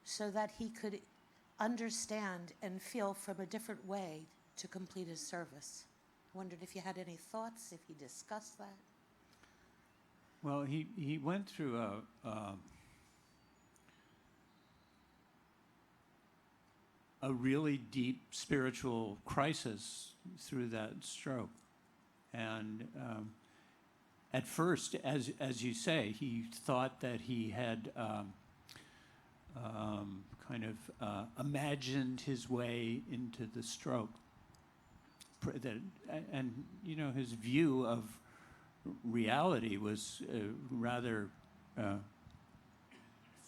so that he could understand and feel from a different way to complete his service. I wondered if you had any thoughts, if he discussed that. Well, he went through a really deep spiritual crisis through that stroke. And at first, as you say, he thought that he had imagined his way into the stroke. And his view of reality was rather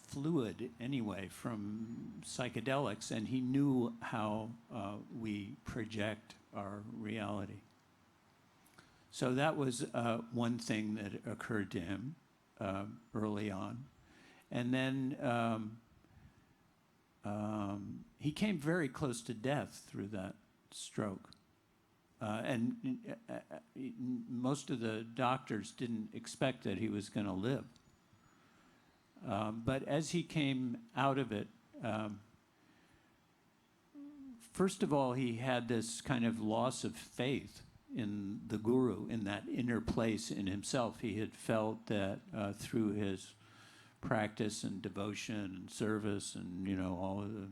fluid anyway from psychedelics, and he knew how we project our reality. So that was one thing that occurred to him early on. And then he came very close to death through that stroke. And most of the doctors didn't expect that he was going to live. But as he came out of it, first of all, he had this kind of loss of faith in the guru, in that inner place in himself. He had felt that through his practice and devotion and service and, all of the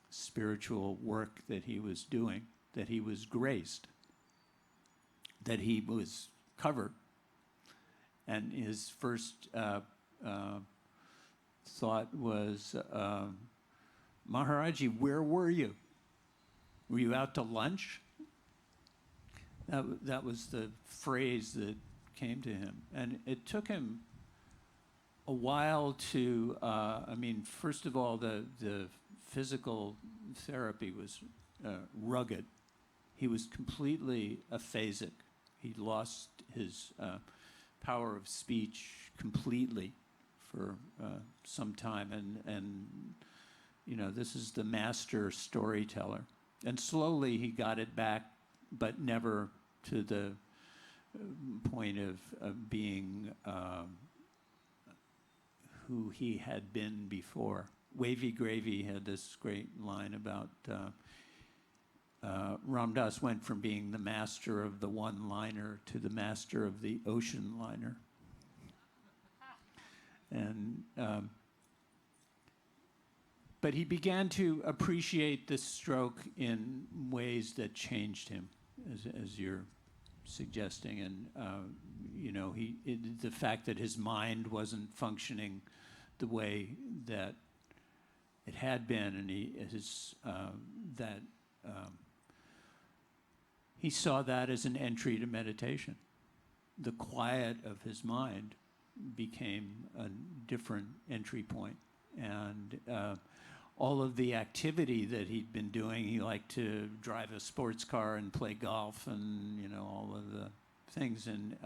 spiritual work that he was doing, that he was graced, that he was covered. And his first thought was, Maharaji, where were you? Were you out to lunch? That was the phrase that came to him. And it took him a while to, first of all, the physical therapy was rugged. He was completely aphasic. He lost his power of speech completely for some time. And this is the master storyteller. And slowly he got it back, but never to the point of being who he had been before. Wavy Gravy had this great line about Ram Dass went from being the master of the one-liner to the master of the ocean liner. And but he began to appreciate this stroke in ways that changed him, as you're suggesting. And the fact that his mind wasn't functioning the way that it had been, and he saw that as an entry to meditation. The quiet of his mind became a different entry point. And all of the activity that he'd been doing, he liked to drive a sports car and play golf and, all of the things. And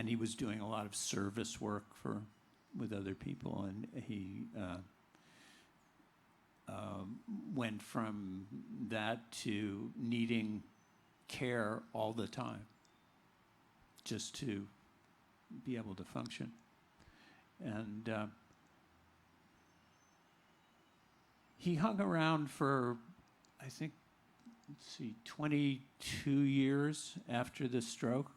he was doing a lot of service work with other people. And he went from that to needing care all the time just to be able to function. And he hung around for, I think, let's see, 22 years after the stroke.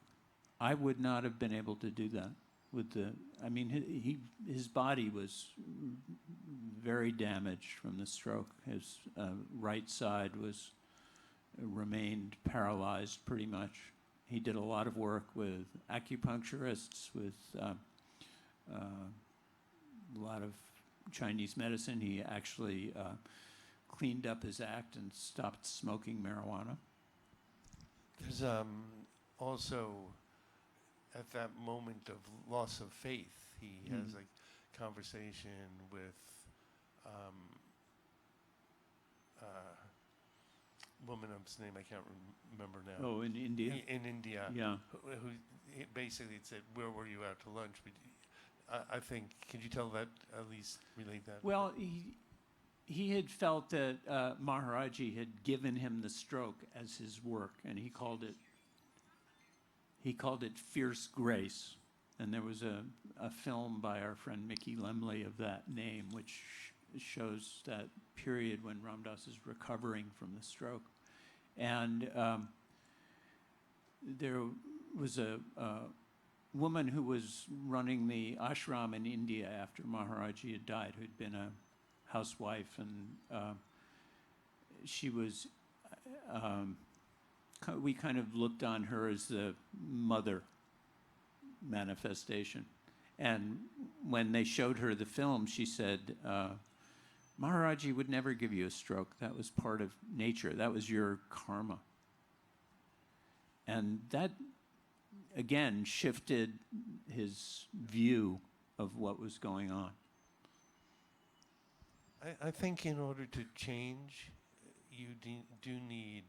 I would not have been able to do that with the, I mean, his body was very damaged from the stroke. His right side remained paralyzed pretty much. He did a lot of work with acupuncturists, with a lot of Chinese medicine. He actually cleaned up his act and stopped smoking marijuana. There's also, at that moment of loss of faith, he has a conversation with woman whose name I can't remember now. Oh, in India? In India. Yeah. Who he basically said, where were you out to lunch? I think, could you tell that, at least relate that? Well, he had felt that Maharaji had given him the stroke as his work, and he called it Fierce Grace. And there was a film by our friend Mickey Lemley of that name, which shows that period when Ram Dass is recovering from the stroke. And there was a woman who was running the ashram in India after Maharaji had died, who'd been a housewife, and she was, we kind of looked on her as the mother manifestation. And when they showed her the film, she said, Maharaji would never give you a stroke. That was part of nature. That was your karma. And that, again, shifted his view of what was going on. I think in order to change, you do need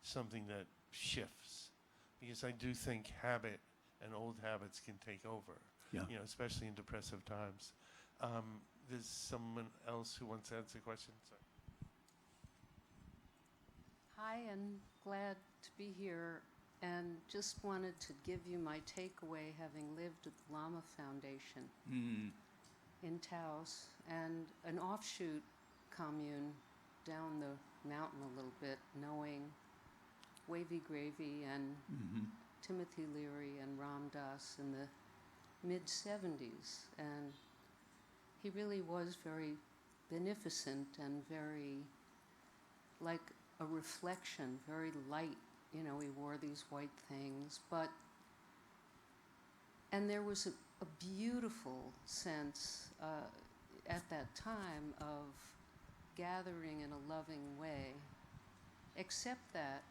something that shifts, because I do think habit and old habits can take over. Yeah. You know, especially in depressive times. There's someone else who wants to answer a question. Sorry. Hi, and glad to be here, and just wanted to give you my takeaway, having lived at the Lama Foundation in Taos, and an offshoot commune down the mountain a little bit, knowing Wavy Gravy and Timothy Leary and Ram Dass in the mid-'70s, and he really was very beneficent and very like a reflection, very light. You know, he wore these white things, and there was a beautiful sense at that time of gathering in a loving way, except that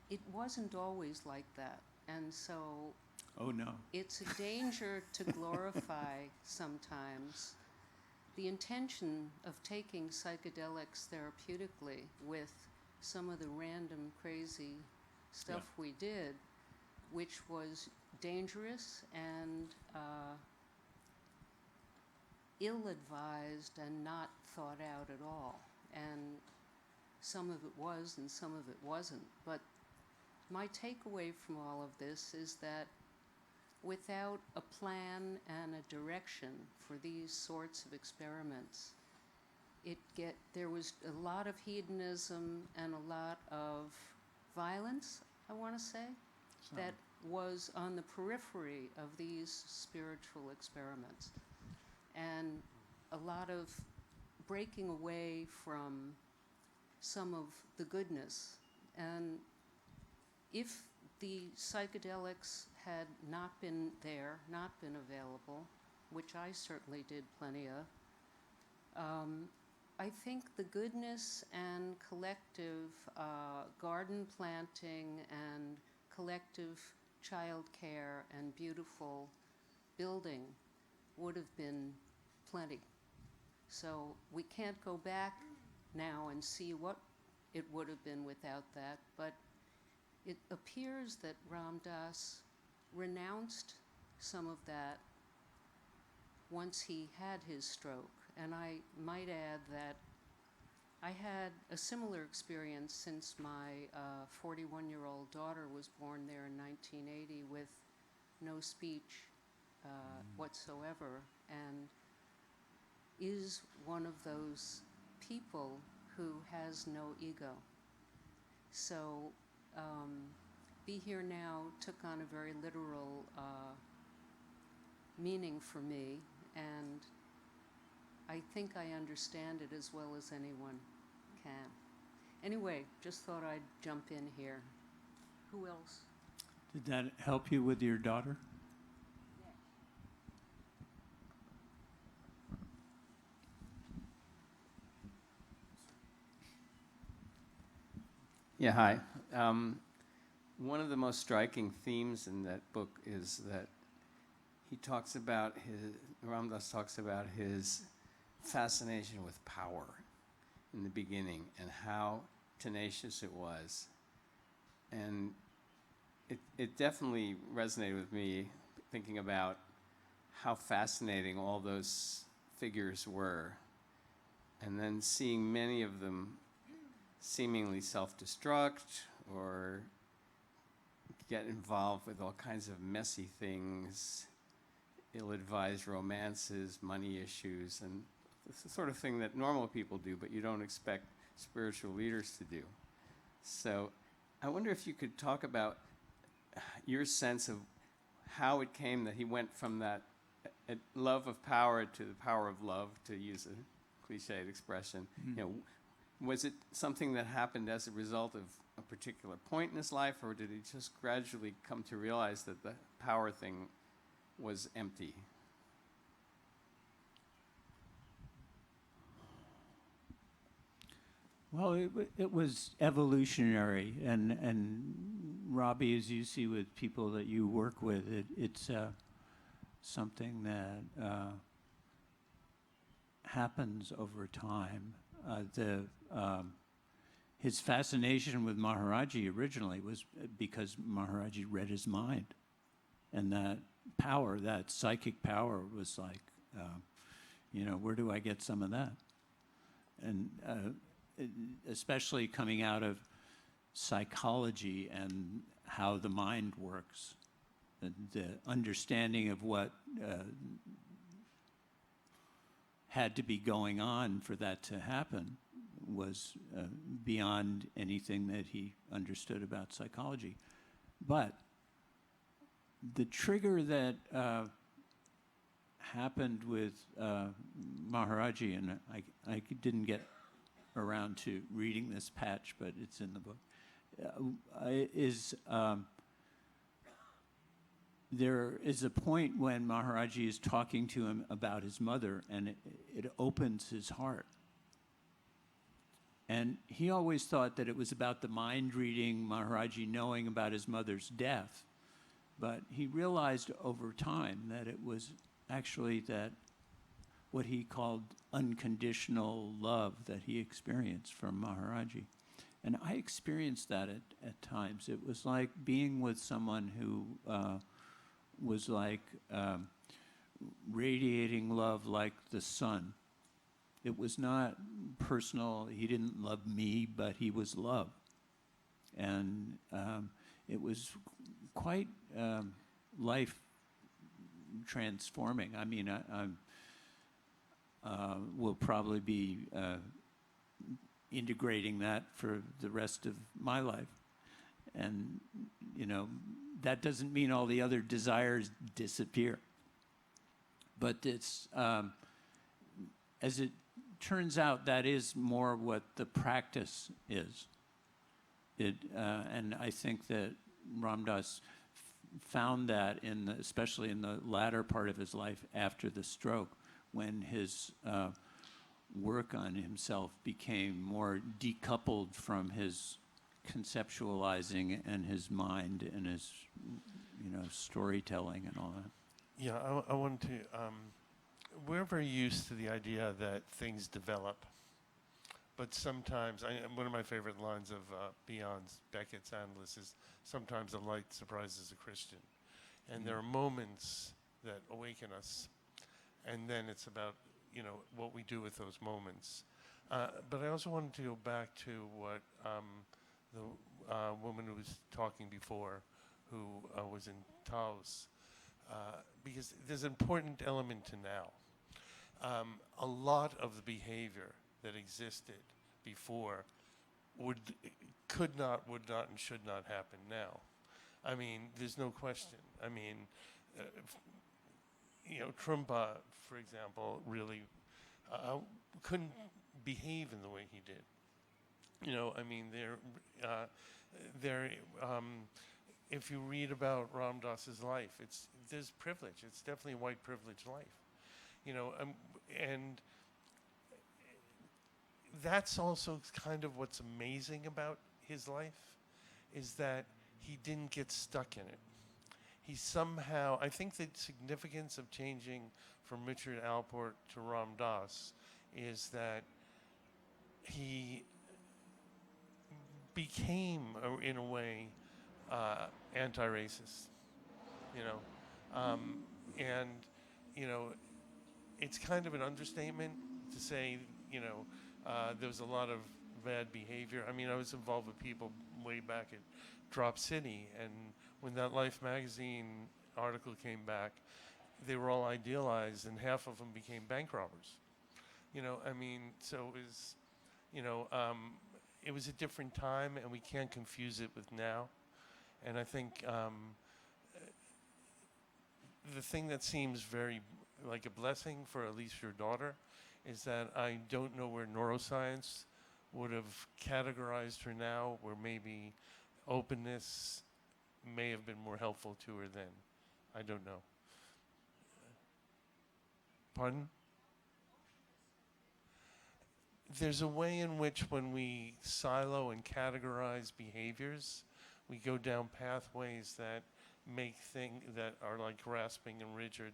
it wasn't always like that. And so Oh, no. it's a danger to glorify sometimes the intention of taking psychedelics therapeutically with some of the random crazy stuff we did, which was dangerous and ill-advised and not thought out at all. And some of it was and some of it wasn't. But my takeaway from all of this is that without a plan and a direction for these sorts of experiments, there was a lot of hedonism and a lot of violence, I want to say, that was on the periphery of these spiritual experiments. And a lot of breaking away from some of the goodness. And if the psychedelics had not been there, not been available, which I certainly did plenty of, I think the goodness and collective garden planting and collective child care and beautiful building would have been plenty. So we can't go back now and see what it would have been without that, but it appears that Ram Dass renounced some of that once he had his stroke. And I might add that I had a similar experience since my 41-year-old daughter was born there in 1980 with no speech whatsoever. And is one of those people who has no ego. So, Be Here Now took on a very literal meaning for me, and I think I understand it as well as anyone can. Anyway, just thought I'd jump in here. Who else? Did that help you with your daughter? Yeah, hi. One of the most striking themes in that book is that Ram Dass talks about his fascination with power in the beginning and how tenacious it was. And it definitely resonated with me, thinking about how fascinating all those figures were, and then seeing many of them seemingly self-destruct or get involved with all kinds of messy things, ill-advised romances, money issues, and it's the sort of thing that normal people do, but you don't expect spiritual leaders to do. So I wonder if you could talk about your sense of how it came that he went from that love of power to the power of love, to use a cliched expression. You know, was it something that happened as a result of a particular point in his life, or did he just gradually come to realize that the power thing was empty? Well, it was evolutionary, and Robby, as you see with people that you work with, it's something that happens over time. His fascination with Maharaji originally was because Maharaji read his mind, and that power, that psychic power, was like, where do I get some of that? And especially coming out of psychology and how the mind works, the understanding of what had to be going on for that to happen was beyond anything that he understood about psychology. But the trigger that happened with Maharaji, and I didn't get around to reading this patch, but it's in the book, there is a point when Maharaji is talking to him about his mother, and it opens his heart. And he always thought that it was about the mind reading, Maharaji knowing about his mother's death. But he realized over time that it was actually that what he called unconditional love that he experienced from Maharaji. And I experienced that at times. It was like being with someone who was like radiating love like the sun. It was not personal. He didn't love me, but he was love. And it was quite life transforming. I mean, will probably be integrating that for the rest of my life. And, that doesn't mean all the other desires disappear. But it's, as it turns out, that is more what the practice is. And I think that Ram Dass found that especially in the latter part of his life after the stroke, when his work on himself became more decoupled from his conceptualizing and his mind and his, storytelling and all that. Yeah, I want to, we're very used to the idea that things develop, but sometimes, one of my favorite lines of Beckett's Analyst is, sometimes the light surprises a Christian. And there are moments that awaken us, and then it's about, what we do with those moments. But I also wanted to go back to what the woman who was talking before, who was in Taos, because there's an important element to now. a lot of the behavior that existed before could not, would not, and should not happen now. I mean, there's no question. I mean, Trumpa, for example, really couldn't behave in the way he did. I mean, if you read about Ram Dass's life, there's privilege. It's definitely a white privilege life, and that's also kind of what's amazing about his life, is that he didn't get stuck in it. He somehow, I think the significance of changing from Richard Alpert to Ram Dass is that he became, in a way, anti-racist, and it's kind of an understatement to say, there was a lot of bad behavior. I mean, I was involved with people way back at Drop City, and when that Life magazine article came back, they were all idealized, and half of them became bank robbers. I mean, so it was a different time, and we can't confuse it with now. And I think the thing that seems very like a blessing for at least your daughter is that I don't know where neuroscience would have categorized her now, where maybe openness may have been more helpful to her then. I don't know. Pardon? There's a way in which when we silo and categorize behaviors, we go down pathways that make things that are like grasping and rigid,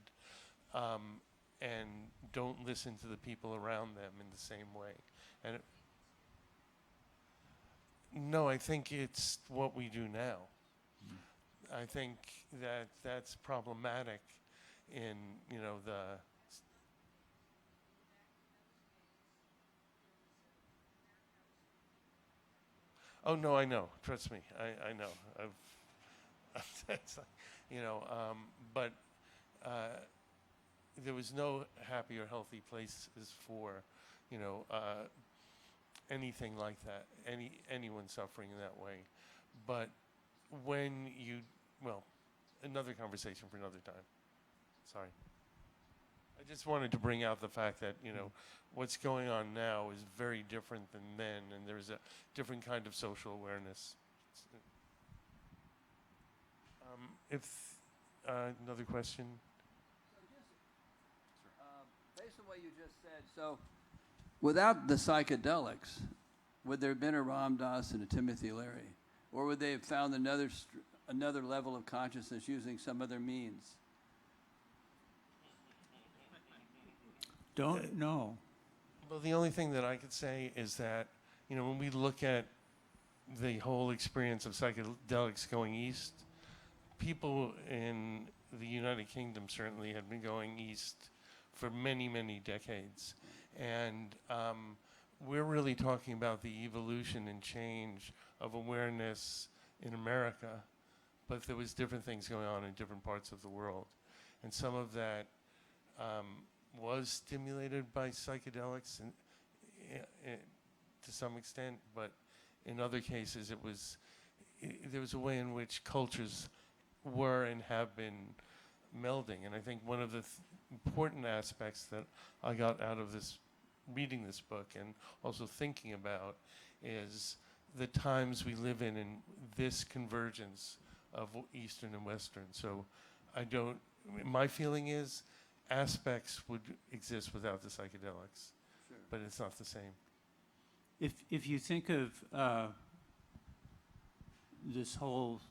and don't listen to the people around them in the same way. And no, I think it's what we do now. I think that that's problematic in, the Oh no, I know. Trust me, I know. It's like, but there was no happy or healthy places for, anything like that. Anyone suffering in that way. But when another conversation for another time. Sorry. I just wanted to bring out the fact that, what's going on now is very different than then, and there's a different kind of social awareness. Another question? Based on what you just said, so without the psychedelics, would there have been a Ram Dass and a Timothy Leary? Or would they have found another level of consciousness using some other means? Don't know. Well, the only thing that I could say is that, when we look at the whole experience of psychedelics going east, people in the United Kingdom certainly had been going east for many, many decades. And we're really talking about the evolution and change of awareness in America, but there was different things going on in different parts of the world. And some of that was stimulated by psychedelics and, to some extent, but in other cases there was a way in which cultures were and have been melding. And I think one of the important aspects that I got out of reading this book and also thinking about is the times we live in this convergence of Eastern and Western. So my feeling is aspects would exist without the psychedelics, Sure. but it's not the same. If you think of this whole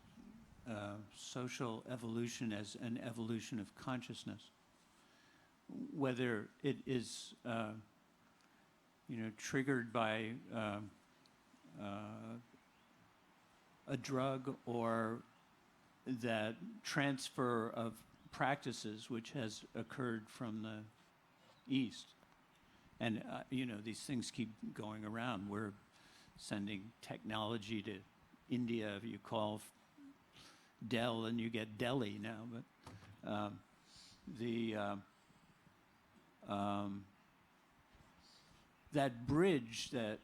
social evolution as an evolution of consciousness, whether it is triggered by a drug or that transfer of practices which has occurred from the East. And, these things keep going around. We're sending technology to India. You call Dell and you get Delhi now. But that bridge that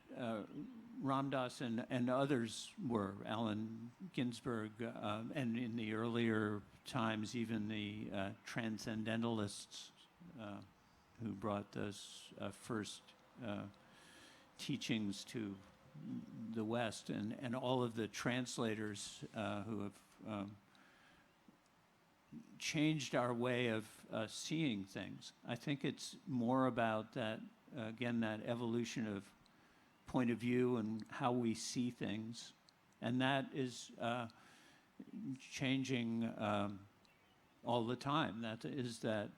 Ram Dass and others were, Allen Ginsberg, and in the earlier times, even the transcendentalists who brought those first teachings to the West, and all of the translators who have changed our way of seeing things. I think it's more about that, again, that evolution of point of view and how we see things. And that is changing all the time. That is that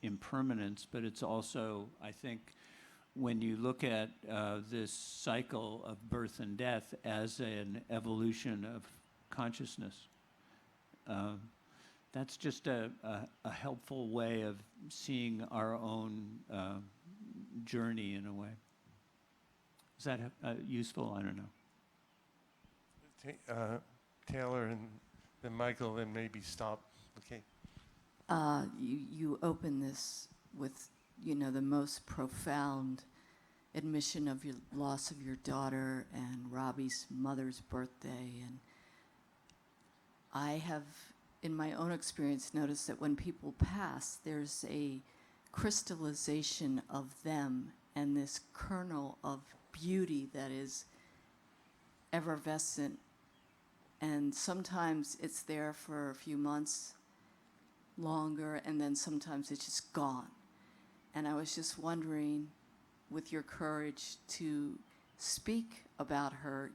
impermanence, but it's also, I think, when you look at this cycle of birth and death as an evolution of consciousness, that's just a helpful way of seeing our own journey in a way. Is that useful? I don't know. Taylor and then Michael, then maybe stop. Okay. You open this with, the most profound admission of your loss of your daughter and Robby's mother's birthday. And I have, in my own experience, noticed that when people pass, there's a crystallization of them and this kernel of beauty that is effervescent. And sometimes it's there for a few months longer, and then sometimes it's just gone. And I was just wondering, with your courage to speak about her,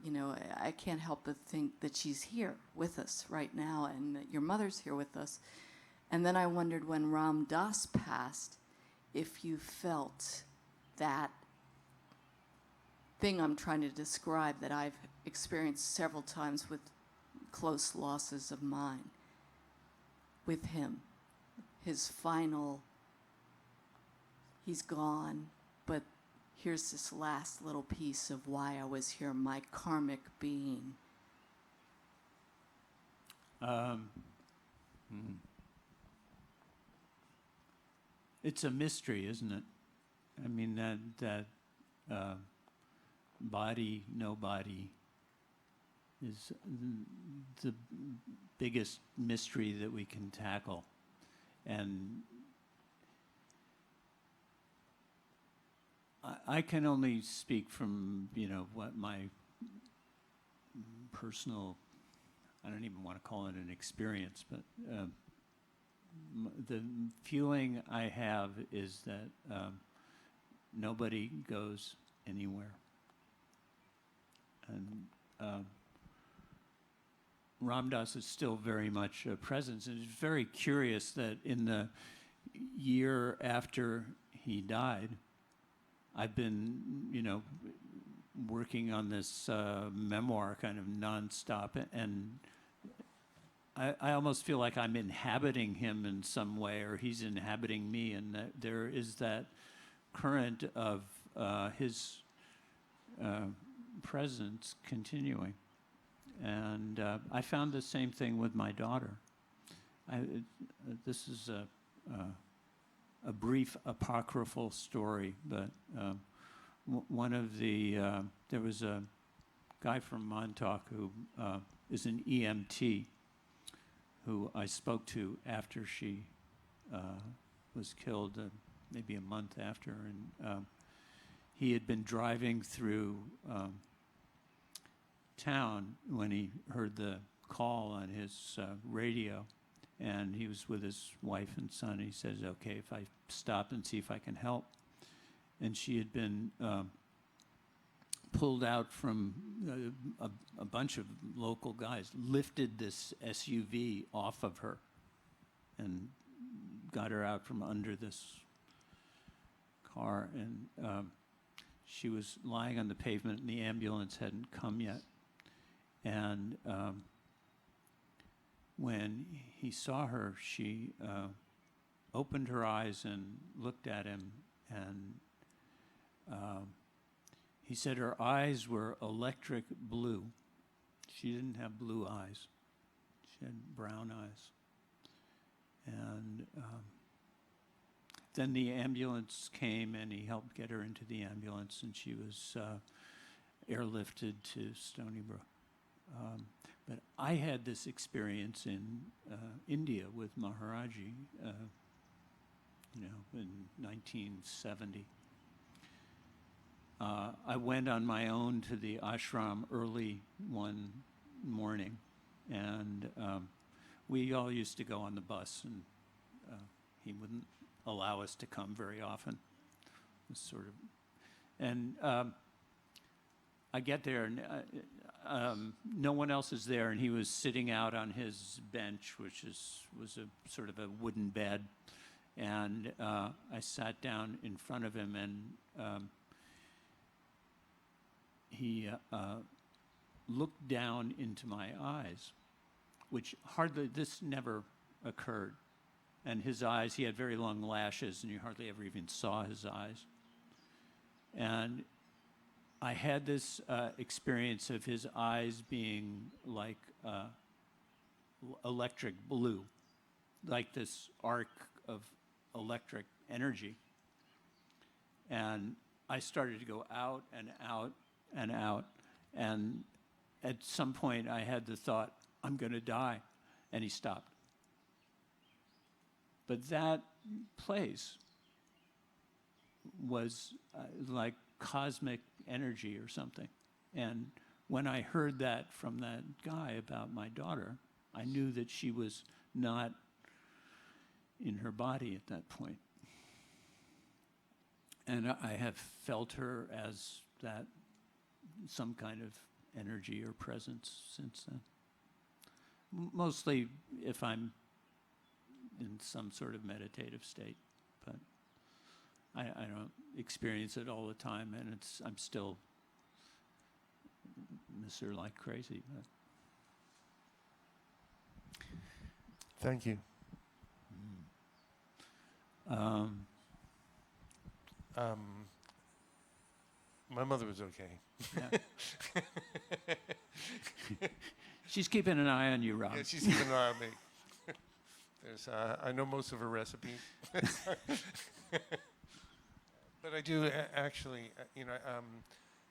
I can't help but think that she's here with us right now and that your mother's here with us. And then I wondered, when Ram Dass passed, if you felt that thing I'm trying to describe that I've experienced several times with close losses of mine, with him. His final, he's gone, but here's this last little piece of why I was here, my karmic being. It's a mystery, isn't it? I mean, that body, no body is the biggest mystery that we can tackle. And I can only speak from, what my personal, I don't even want to call it an experience, but the feeling I have is that nobody goes anywhere. And Ram Dass is still very much a presence. And it's very curious that in the year after he died, I've been, working on this memoir kind of nonstop, and I almost feel like I'm inhabiting him in some way, or he's inhabiting me, and that there is that current of his presence continuing. And I found the same thing with my daughter. This is a brief apocryphal story, but one of the, there was a guy from Montauk who is an EMT who I spoke to after she was killed, maybe a month after, and he had been driving through town when he heard the call on his radio, and he was with his wife and son. He says, okay, if I stop and see if I can help. And she had been pulled out from a bunch of local guys, lifted this SUV off of her and got her out from under this car. And she was lying on the pavement and the ambulance hadn't come yet. And when he saw her, she opened her eyes and looked at him, and he said her eyes were electric blue. She didn't have blue eyes. She had brown eyes. And then the ambulance came, and he helped get her into the ambulance, and she was airlifted to Stony Brook. But I had this experience in India with Maharaji, in 1970. I went on my own to the ashram early one morning, and we all used to go on the bus, and he wouldn't allow us to come very often. It was sort of, and I get there, and no one else is there, and he was sitting out on his bench, which was a sort of a wooden bed, and I sat down in front of him, and he looked down into my eyes, which this never occurred. And his eyes, he had very long lashes, and you hardly ever even saw his eyes. And I had this experience of his eyes being like electric blue, like this arc of electric energy. And I started to go out and out and out. And at some point, I had the thought, I'm going to die. And he stopped. But that place was like cosmic energy or something. And when I heard that from that guy about my daughter, I knew that she was not in her body at that point. And I have felt her as that, some kind of energy or presence since then. Mostly if I'm in some sort of meditative state, but I don't experience it all the time, and I'm still miss her like crazy. But. Thank you. My mother was okay. Yeah. She's keeping an eye on you, Rob. Yeah, she's keeping an eye on me. I know most of her recipes. But I do actually, I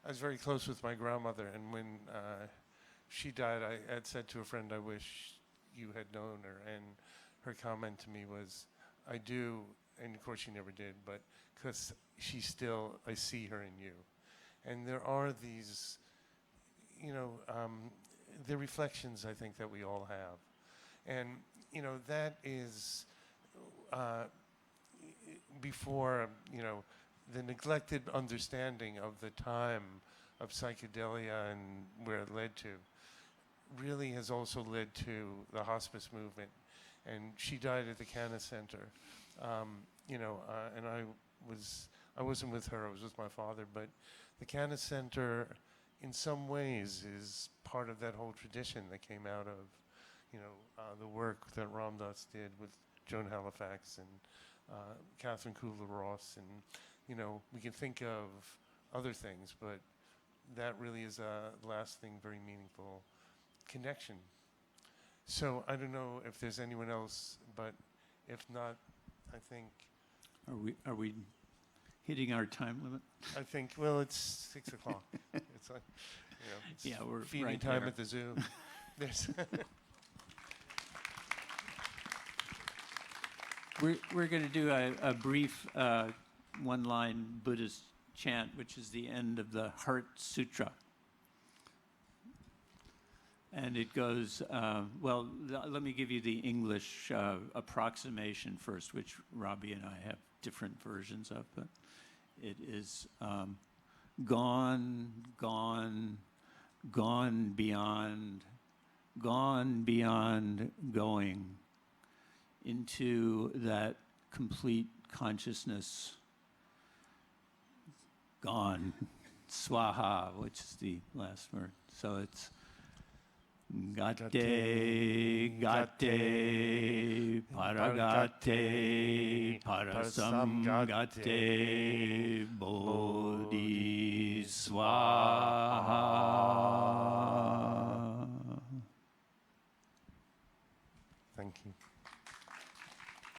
was very close with my grandmother, and when she died, I had said to a friend, I wish you had known her, and her comment to me was, I do, and of course she never did, but because I see her in you. And there are these, the reflections I think that we all have. And, that is before, the neglected understanding of the time of psychedelia and where it led to really has also led to the hospice movement. And she died at the Canna Center, and I wasn't with her, I was with my father, but the Canna Center in some ways is part of that whole tradition that came out of the work that Ram Dass did with Joan Halifax and Catherine Kubler-Ross, and we can think of other things, but that really is a lasting, very meaningful connection. So I don't know if there's anyone else, but if not, I think. Are we hitting our time limit? I think, well, it's 6 o'clock. It's like, it's Yeah, we're feeding right time there. at the zoo. There's We're going to do a brief one-line Buddhist chant, which is the end of the Heart Sutra. And it goes, let me give you the English approximation first, which Robby and I have different versions of, but it is gone, gone, gone beyond going into that complete consciousness, gone, swaha, which is the last word. So it's Gate, gate, paragate, parasamgate, bodhi, swaha.